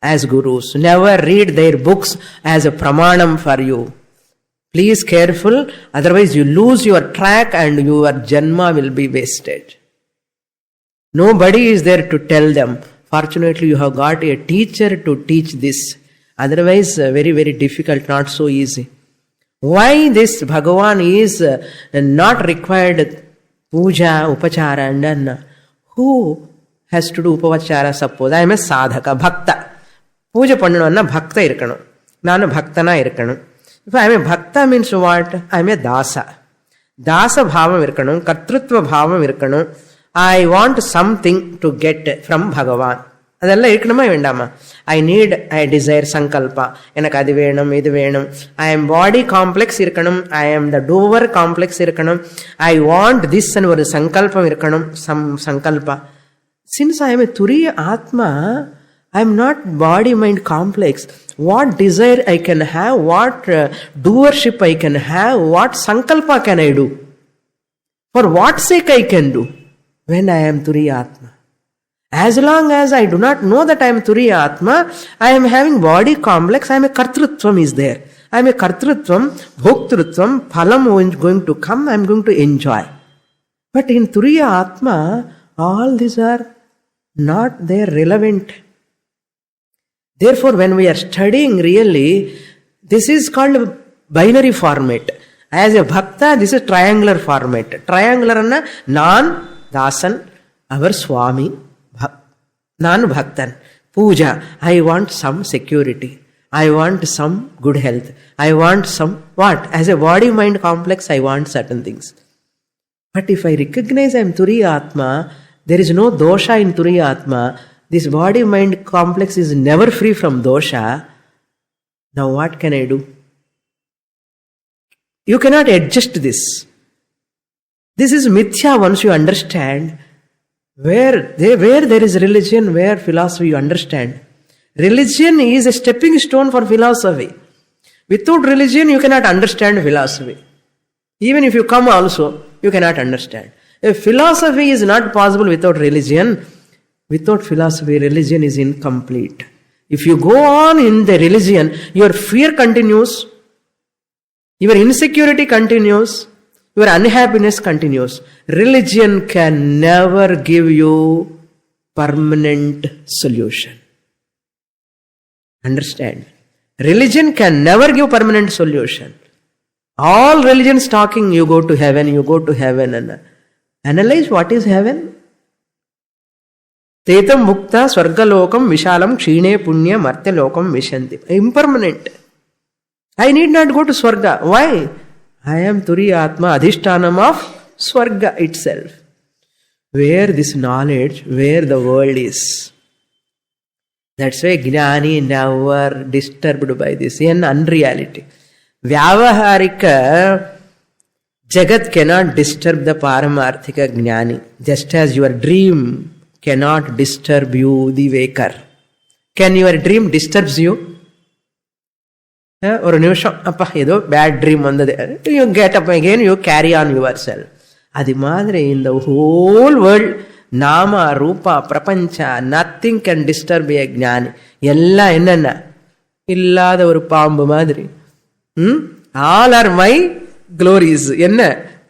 as Gurus. Never read their books as a pramanam for you. Please careful, otherwise you lose your track and your janma will be wasted. Nobody is there to tell them. Fortunately, you have got a teacher to teach this. Otherwise, very, very difficult, not so easy. Why this Bhagavan is not required puja, upachara and dana? Who has to do upachara? Suppose I am a sadhaka, bhakta. Puja pannuvanna bhakta irkanu. Nanu bhaktana irkanu. If I am a bhakta means what? I am a dasa. Dasa bhavam irkanu, kartrutva bhavam irkanu. I want something to get from Bhagavan. Adella irkanuma vendama. I desire sankalpa. Enak adi venam, idu venam. I am body complex irkanum. I am the doer complex irkanum. I want this and one sankalpa irkanum. Some sankalpa. Since I am a Turiya Atma, I am not body-mind complex. What desire I can have, what doership I can have, what sankalpa can I do? For what sake I can do? When I am Turiya Atma. As long as I do not know that I am Turiya Atma, I am having body complex, I am a kartrutvam is there. I am a kartrutvam, bhoktrutvam, phalam is going to come, I am going to enjoy. But in Turiya Atma, all these are not there relevant. Therefore, when we are studying really, this is called a binary format. As a bhakta, this is triangular format. Triangular anna, nan, dasan, our Swami, nan bhaktan. Puja, I want some security. I want some good health. I want some what? As a body-mind complex, I want certain things. But if I recognize I am Turiya Atma, there is no dosha in Turiya Atma. This body-mind complex is never free from dosha. Now what can I do? You cannot adjust this. This is mithya once you understand. Where there is religion, where philosophy you understand. Religion is a stepping stone for philosophy. Without religion, you cannot understand philosophy. Even if you come also, you cannot understand. If philosophy is not possible without religion, without philosophy, religion is incomplete. If you go on in the religion, your fear continues, your insecurity continues, your unhappiness continues. Religion can never give you permanent solution. Understand? Religion can never give permanent solution. All religions talking, you go to heaven, you go to heaven. And analyze what is heaven. Tetam mukta swargalokam vishalam kshine punya martyalokam vishanti. Impermanent. I need not go to Swarga. Why? I am Turiya Atma, Adhishtanam of Swarga itself. Where this knowledge, where the world is. That's why Jnani never disturbed by this. An unreality. Vyavaharika Jagat cannot disturb the Paramarthika Jnani. Just as your dream cannot disturb you, the waker. Can your dream disturbs you? ஒரு நிமிஷம் அப்பா ஏதோ bad dream வந்தது, you get up again, you carry on your self. அது மாதிரி இந்த whole world, நாம ரூபா பிரபஞ்ச, நத்திங் கேன் டிஸ்டர்ப் ஏ ஞானி. எல்லாம் என்னென்ன இல்லாத ஒரு பாம்பு மாதிரி. All R my glories. என்ன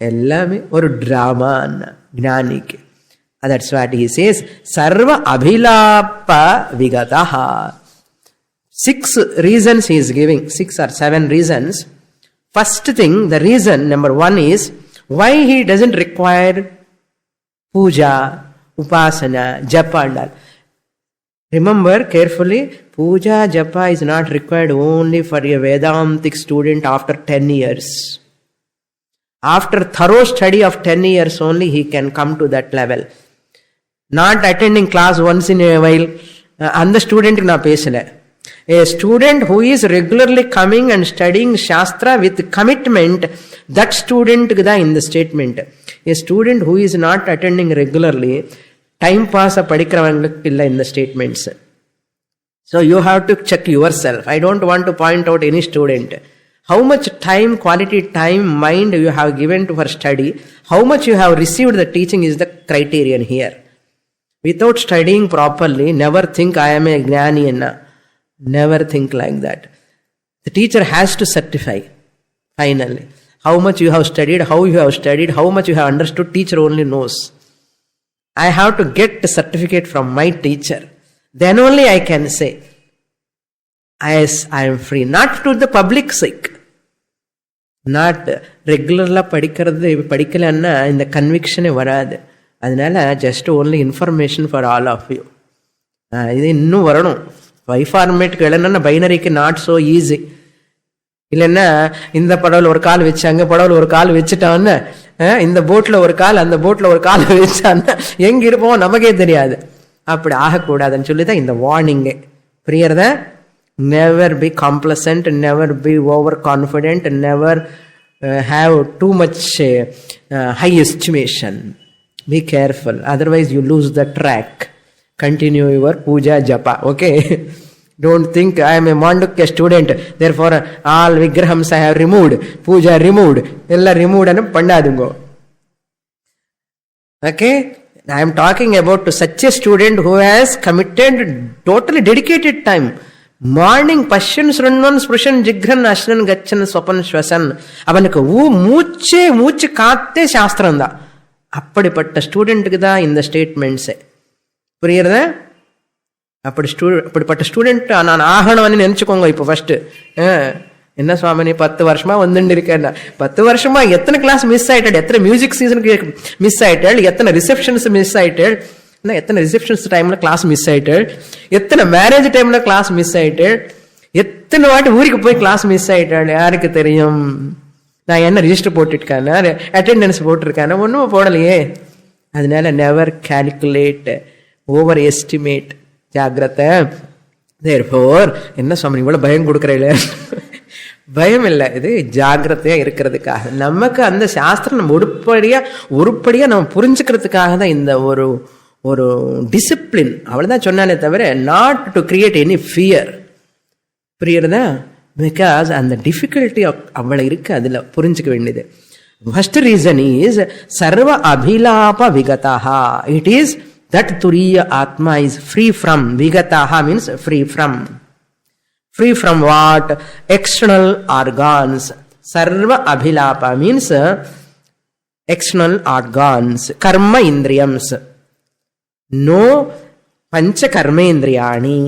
எல்லாமே ஒரு டிராமா ஞானிக்கு. That's what he says. சர்வ அபிலாப விகதா. 6 reasons he is giving, 6 or 7 reasons. First thing, the reason number 1 is why he doesn't require puja, upasana, japa and all. Remember carefully, puja, japa is not required only for a Vedantic student after 10 years. After thorough study of 10 years only he can come to that level. Not attending class once in a while. And the student na pesala. A student who is regularly coming and studying Shastra with commitment, that student da in the statement. A student who is not attending regularly, time pass padikkravangalukku illa in the statements. So you have to check yourself. I don't want to point out any student. How much time, quality time, mind you have given to for study, how much you have received the teaching is the criterion here. Without studying properly, never think I am a Jnani enna. Never think like that. The teacher has to certify finally. How much you have studied, how you have studied, how much you have understood, teacher only knows. I have to get the certificate from my teacher. Then only I can say, yes, I am free. Not to the public sake. Not regularly padikkalanna in the conviction varadu. Adnala just only information for all of you. Idu innu varanum. Y ஃபார்மேட்டுக்கு எழுனா பைனரிக்கு not so easy. இல்லைன்னா இந்த படவில் ஒரு கால் வச்சாங்க, படவில் ஒரு கால் வச்சுட்டான்னு, இந்த போட்டில் ஒரு கால், அந்த போட்டில் ஒரு கால் வச்சான்னா எங்கே இருப்போம் நமக்கே தெரியாது. அப்படி ஆகக்கூடாதுன்னு சொல்லி தான் இந்த வார்னிங்கு. புரியறதா? Never be complacent, never be over confident, never have too much high estimation. Be careful, otherwise you lose the track. Continue your puja japa, okay? Don't think I am a Mandukya student, therefore all vigrahams I have removed, puja removed, ella removed and pandadungo. Okay? I am talking about to such a student who has committed totally dedicated time. Morning passion srunnan sprishan jigran ashran gachan swapan shwasan. Avanukku மூச்சு காத்தே சாஸ்திரம் தான். அப்படிப்பட்ட ஸ்டூடெண்ட்டுக்கு தான் இந்த statements. புரியுறதா? அப்படிப்பட்ட ஸ்டூடெண்ட் நான் ஆகணும்னு நினச்சிக்கோங்க. இப்போ ஃபஸ்ட்டு என்ன சுவாமினி 10 வருஷமா வந்துட்டு இருக்கேன். 10 வருஷமா எத்தனை கிளாஸ் மிஸ் ஆயிட்டாள், எத்தனை மியூசிக் சீசனுக்கு மிஸ் ஆயிட்டாள், எத்தனை ரிசப்ஷன்ஸ் மிஸ் ஆயிட்டாள், எத்தனை ரிசப்ஷன்ஸ் டைம்ல கிளாஸ் மிஸ் ஆயிட்டாள், எத்தனை மேரேஜ் டைம்ல கிளாஸ் மிஸ் ஆயிட்டாள், எத்தனை வாட்டி ஊருக்கு போய் கிளாஸ் மிஸ் ஆயிட்டாள். யாருக்கு தெரியும்? நான் என்ன ரிஜிஸ்டர் போட்டுருக்கேன்னா, அட்டெண்டன்ஸ் போட்டிருக்கேன்னா, ஒன்றும் போடலையே. அதனால நெவர் கால்குலேட், ஓவர் எஸ்டிமேட், ஜாகிரதை. தேர்ஃபோர் என்ன சுவாமி இவ்வளவு பயம் கொடுக்குறீங்களே? பயம் இல்லை, இது ஜாகிரதையா இருக்கிறதுக்காக, நமக்கு அந்த சாஸ்திரம் நம்ம உருப்படியா நம்ம புரிஞ்சுக்கிறதுக்காக தான் இந்த ஒரு டிசிப்ளின். அவ்வளவுதான் சொன்னானே தவிர not to create any fear. புரியுறதா? Because and the difficulty of avvala irukku adula purinjikka vendiyது. First reason is sarva abhilapa vigataha. It is that turiya atma is free from. Vigataha means free from. Free from what? External organs. Sarva abhilapa means external organs. Karma indriyams. No pancha karma indriyani.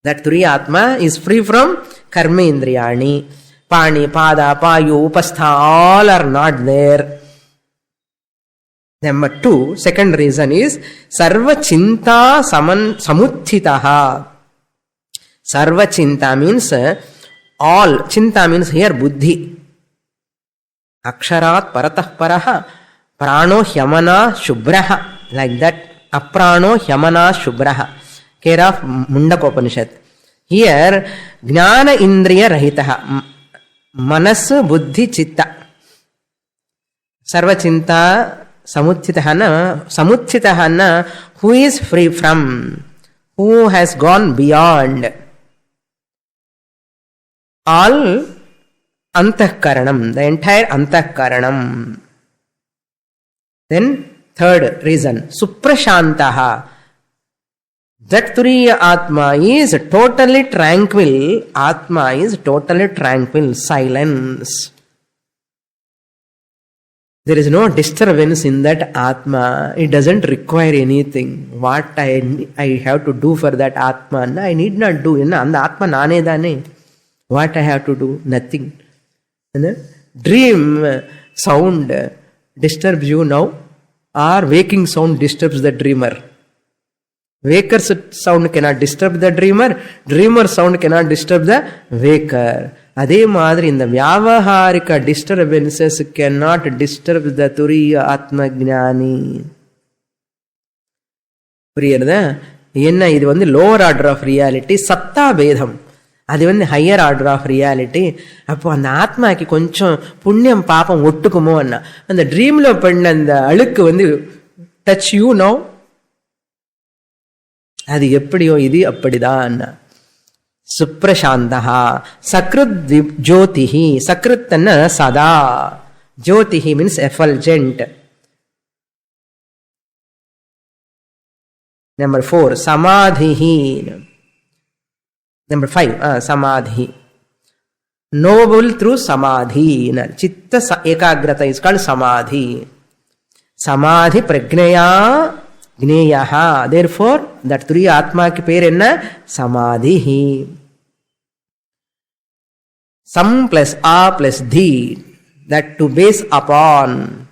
That turiya atma is free from karma indriyani. Pani, pada, payu, upastha, all are not there. Number 2, second reason is sarva chinta samuttitaha. Sarva chinta means all. Chinta means here buddhi. Aksharat paratah paraha prano hyamana shubraha. Like that. Aprano hyamana shubraha. Care of Mandukyopanishad. Here jnana indriya rahitaha. Manas buddhi chitta. Sarva chinta samuttitahana, who is free from, who has gone beyond all antahkaranam, the entire antahkaranam. Then third reason, suprashantaha. That turiya atma is totally tranquil. Atma is totally tranquil, silence. There is no disturbance in that atma. It doesn't require anything. What I have to do for that atma? I need not do. And the atma nane dane. What I have to do? Nothing. Dream sound disturbs you now, or waking sound disturbs the dreamer. Waker's sound cannot disturb the dreamer. Dreamer sound cannot disturb the waker. அதே மாதிரி இந்த வியாவகாரிக disturbances cannot disturb the துரிய ஆத்ம ஞானி. புரியுறதா? என்ன இது lower order of reality, சத்தா பேதம். அது ஹையர் ஆர்டர் ஆஃப் ரியாலிட்டி. அப்போ அந்த ஆத்மாக்கு கொஞ்சம் புண்ணியம் பாப்பம் ஒட்டுக்குமோ அண்ணா, அந்த ட்ரீம்ல பண்ண அந்த அழுக்கு டச் யூ நோ, அது எப்படியோ இது அப்படிதான். சுப்ரசாந்தா சக்ருத் ஜோதிஹி. சக்ருத்தன்ன சதா. ஜோதிஹி means effulgent. Number 4, samadhihi. Number 5, samadhi. Noble through samadhi. Chitta ekagrata is called samadhi. Samadhi prajnaya Gneyaha. Therefore, that turiya atma ki per enna? Samadhihi. Sam plus a plus dhi, that to base upon.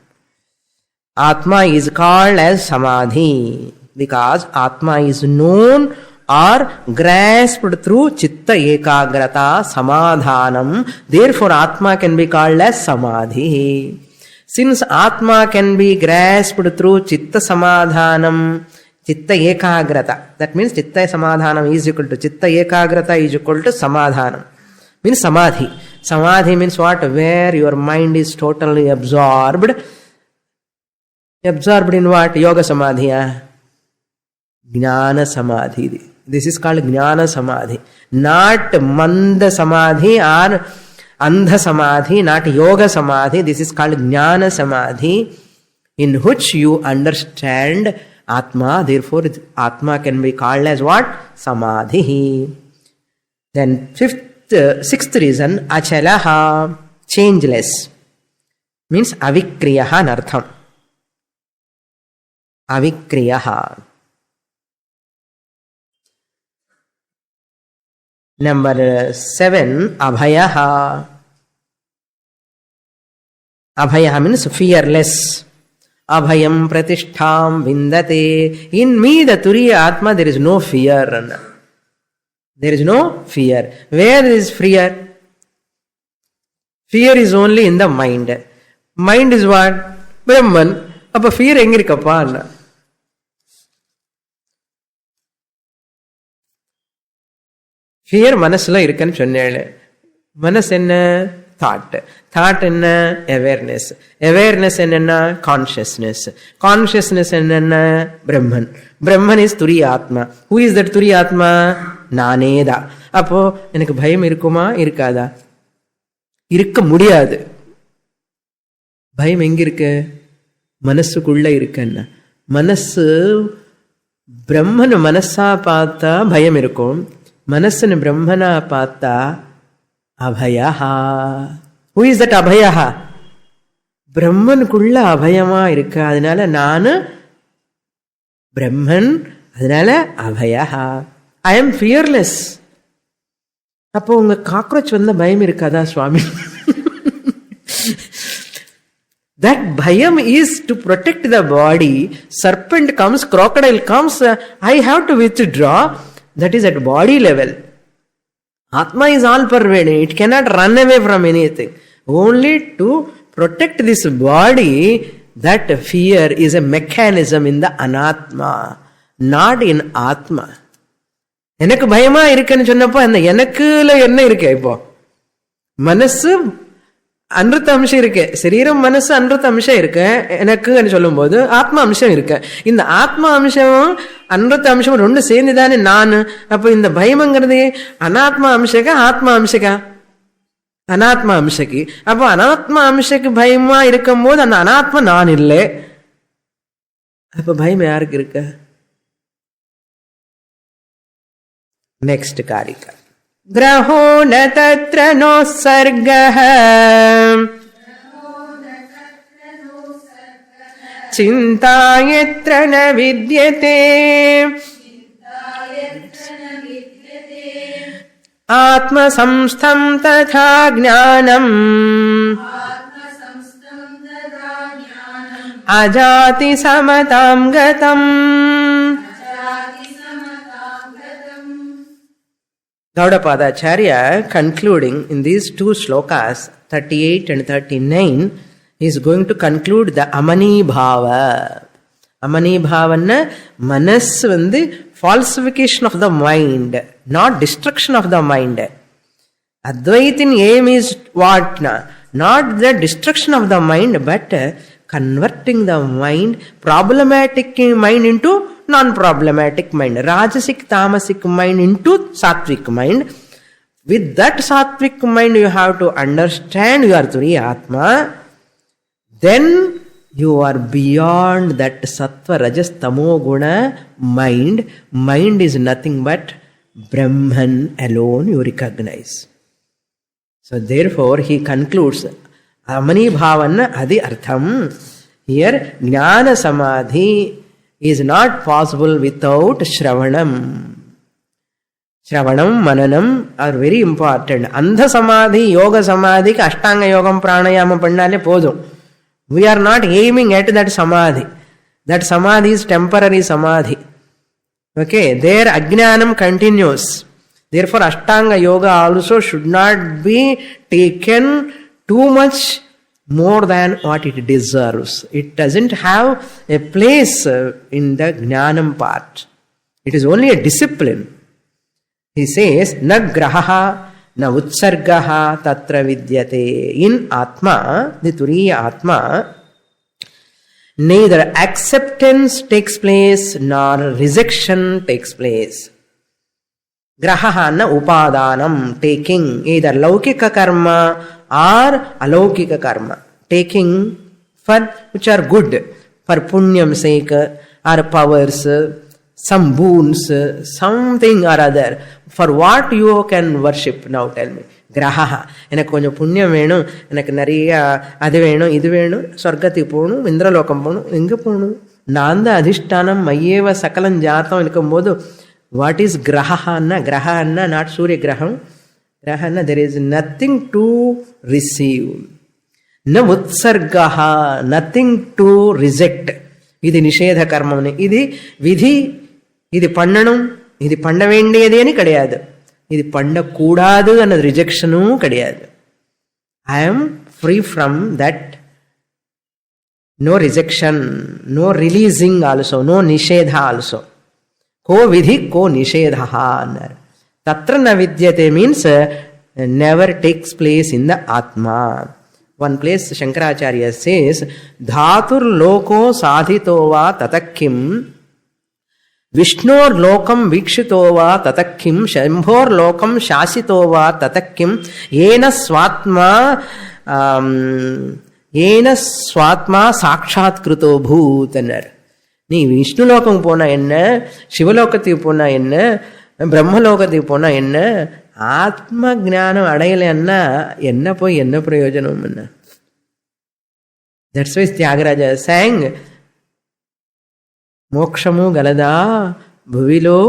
Atma is called as samadhi because atma is known or grasped through chitta ekagrata samadhanam. Therefore, atma can be called as samadhi. Since atma can be grasped through chitta samadhanam, chitta ekagrata, that means chitta samadhanam is equal to chitta ekagrata is equal to samadhanam, means samadhi. Samadhi means what? Where your mind is totally absorbed. Absorbed in what? Yoga samadhi. Jnana samadhi. This is called jnana samadhi. Not manda samadhi or andha samadhi, not yoga samadhi. This is called jnana samadhi, in which you understand atma. Therefore, atma can be called as what? Samadhi. Then sixth reason, achalaha, changeless, means avikriyaha nartham. Avikriyaha. Number 7, abhayaha. Abhayaha means fearless. Abhayam pratishtham vindate. In me, the turiya atma, there is no fear. There is no fear. Where is fear? Fear is only in the mind. Mind is what? Brahman. Appa fear enga irukappa? Fear manasla irukkan sonnele. Manas enna? Thought. Thought enna? Awareness. Awareness enna? Consciousness. Consciousness enna? Brahman. Brahman is turiya atma. Who is that turiya atma? Naneda. அப்போ எனக்கு பயம் இருக்குமா இருக்காதா? இருக்க முடியாது. பயம் எங்க இருக்கு? மனசுக்குள்ள இருக்குன்னா. மனசு பிரம்மன் மனசா பார்த்தா பயம் இருக்கும், மனசுன்னு பிரம்மனா பார்த்தா அபயா. ஹூ இஸ் தட் அபயா? பிரம்மனுக்குள்ள அபயமா இருக்கு. அதனால நானு பிரம்மன், அதனால அபயா. I am fearless. அப்போ உங்க காக்ரோச் வந்த பயம் இருக்காதா சுவாமி? That bhayam is to protect the body. Serpent comes, crocodile comes, I have to withdraw. That is at body level. Atma is all pervading. It cannot run away from anything. Only to protect this body, that fear is a mechanism in the anatma, not in atma. எனக்கு பயமா இருக்குன்னு சொன்னப்போ அந்த எனக்குல என்ன இருக்கு? இப்போ மனசு அன்றுத்த அம்சம் இருக்கு, சரீரம் மனசு அன்றுத்த அம்சம் இருக்கு. எனக்குன்னு சொல்லும் போது ஆத்மா அம்சம் இருக்கு. இந்த ஆத்மா அம்சமும் அன்றுத்த அம்சமும் ரெண்டு சேர்ந்துதானே நான். அப்போ இந்த பயம்ங்கிறது அனாத்மா அம்சக்கா ஆத்மா அம்சக்கா? அனாத்மா அம்சக்கு. அப்போ அனாத்மா அம்சக்கு பயமா இருக்கும் போது அந்த அனாத்மா நான் இல்லை. அப்ப பயம் யாருக்கு இருக்கு? நெக்ஸ்ட் காரிகா. கிரஹோ ந தத்ர நோத்ஸர்கः சிந்தா யத்ர ந வித்யதே ஆத்மசம்ஸ்தம் ததா ஞானம் அஜாதி சமதாம் கதம். Gaudapadacharya, concluding in these two slokas, 38 and 39, is going to conclude the Amani Bhava. Amani Bhavanna, manas வந்து falsification of the mind, not destruction of the mind. Advaitin aim is what? Not the destruction of the mind, but converting the mind, problematic mind into non-problematic mind, rajasic, tamasic mind into sattvic mind. With that sattvic mind you have to understand your Turiya Atma. Then you are beyond that sattva, rajas, tamo guna mind. Mind is nothing but Brahman alone you recognize. So therefore he concludes Amani Bhavanna adi artham. Here Jnana Samadhi is not possible without Shravanam. Shravanam, Mananam are very important. Andha Samadhi, Yoga Samadhi, Ashtanga Yogam, Pranayama Pandale Podum. We are not aiming at that Samadhi. That Samadhi is temporary Samadhi. Okay, there Ajnanam continues. Therefore Ashtanga Yoga also should not be taken too much more than what it deserves. It doesn't have a place in the Jnanam part. It is only a discipline. He says, na graha, na utsargaha tatra vidyate. In Atma, the Turiya Atma, neither acceptance takes place nor rejection takes place. Graha na upadanam, taking either laukika karma or alaukika karma, taking for which are good, for punyam sake or powers, some boons, something or other. For what you can worship? Now tell me. Graha, எனக்கு கொஞ்சம் புண்ணியம் வேணும், எனக்கு நிறைய அது வேணும், இது வேணும், சொர்க்கத்துக்கு போகணும், இந்திரலோகம் போகணும், எங்கே போகணும்? நான் தான் அதிஷ்டானம் மையேவ சகலம் ஜாத்தம் இருக்கும்போது வாட் இஸ் கிரஹான்னா? கிரஹான்னா நாட் சூரிய கிரகம். கிரஹான்னா there is nothing to receive. Na utsargaha, nothing to reject. இது நிஷேத கர்மம்னு. இது விதி, இது பண்ணணும், இது பண்ண வேண்டியதேன்னு கிடையாது, இது பண்ணக்கூடாது ಅನ್ನೋದು ரிஜெக்ஷனும் கிடையாது. I am free from that. No rejection, no releasing also, no nishedha also. Ko vidhi, ko nishedha. Tatra na vidyate means never takes place in the Atma. One place Shankaracharya says, Dhatur loko sadhito va tatakim విష్ణోర్లోకం వీక్షితో వా తతక్కిం శంభోర్లోకం శాసితో వా తతక్కిం ఏన స్వాత్మా సాక్షాత్కృతో భూత్ అన్నారు. நீ விஷ்ணுலோகம் போனா என்ன, சிவலோகத்துக்கு போனா என்ன, பிரம்மலோகத்துக்கு போனா என்ன, ஆத்ம ஞானம் அடையலைன்னா என்ன போய் என்ன பிரயோஜனம் என்ன? That's why Tyagaraja sang, మోక్షము గలదా భువిలో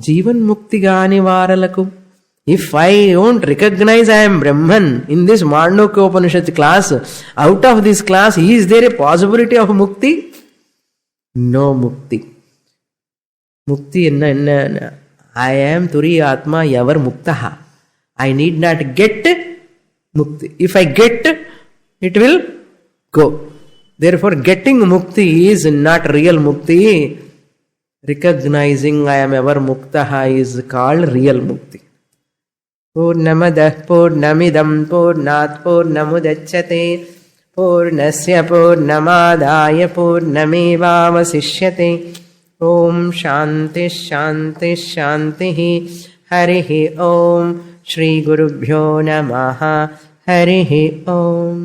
జీవన్ ముక్తి గాని వారలకు. If I don't recognize I am Brahman in this Mandukyopanishad class, out of this class, is there a possibility of mukti? No mukti. Mukti enna? I am Turiya Atma Yavar Muktaha. I need not get mukti. If I get, it will go. Therefore, getting mukti is not real mukti. Recognizing I am ever muktaha is called real mukti. Purnamadah purnamidam purnat purnamudachyate purnasya purnamadaya purnamevavasishyate. Om Shanti Shanti Shanti. Harihi Om. Shri Gurubhyo Namaha. Harihi Om.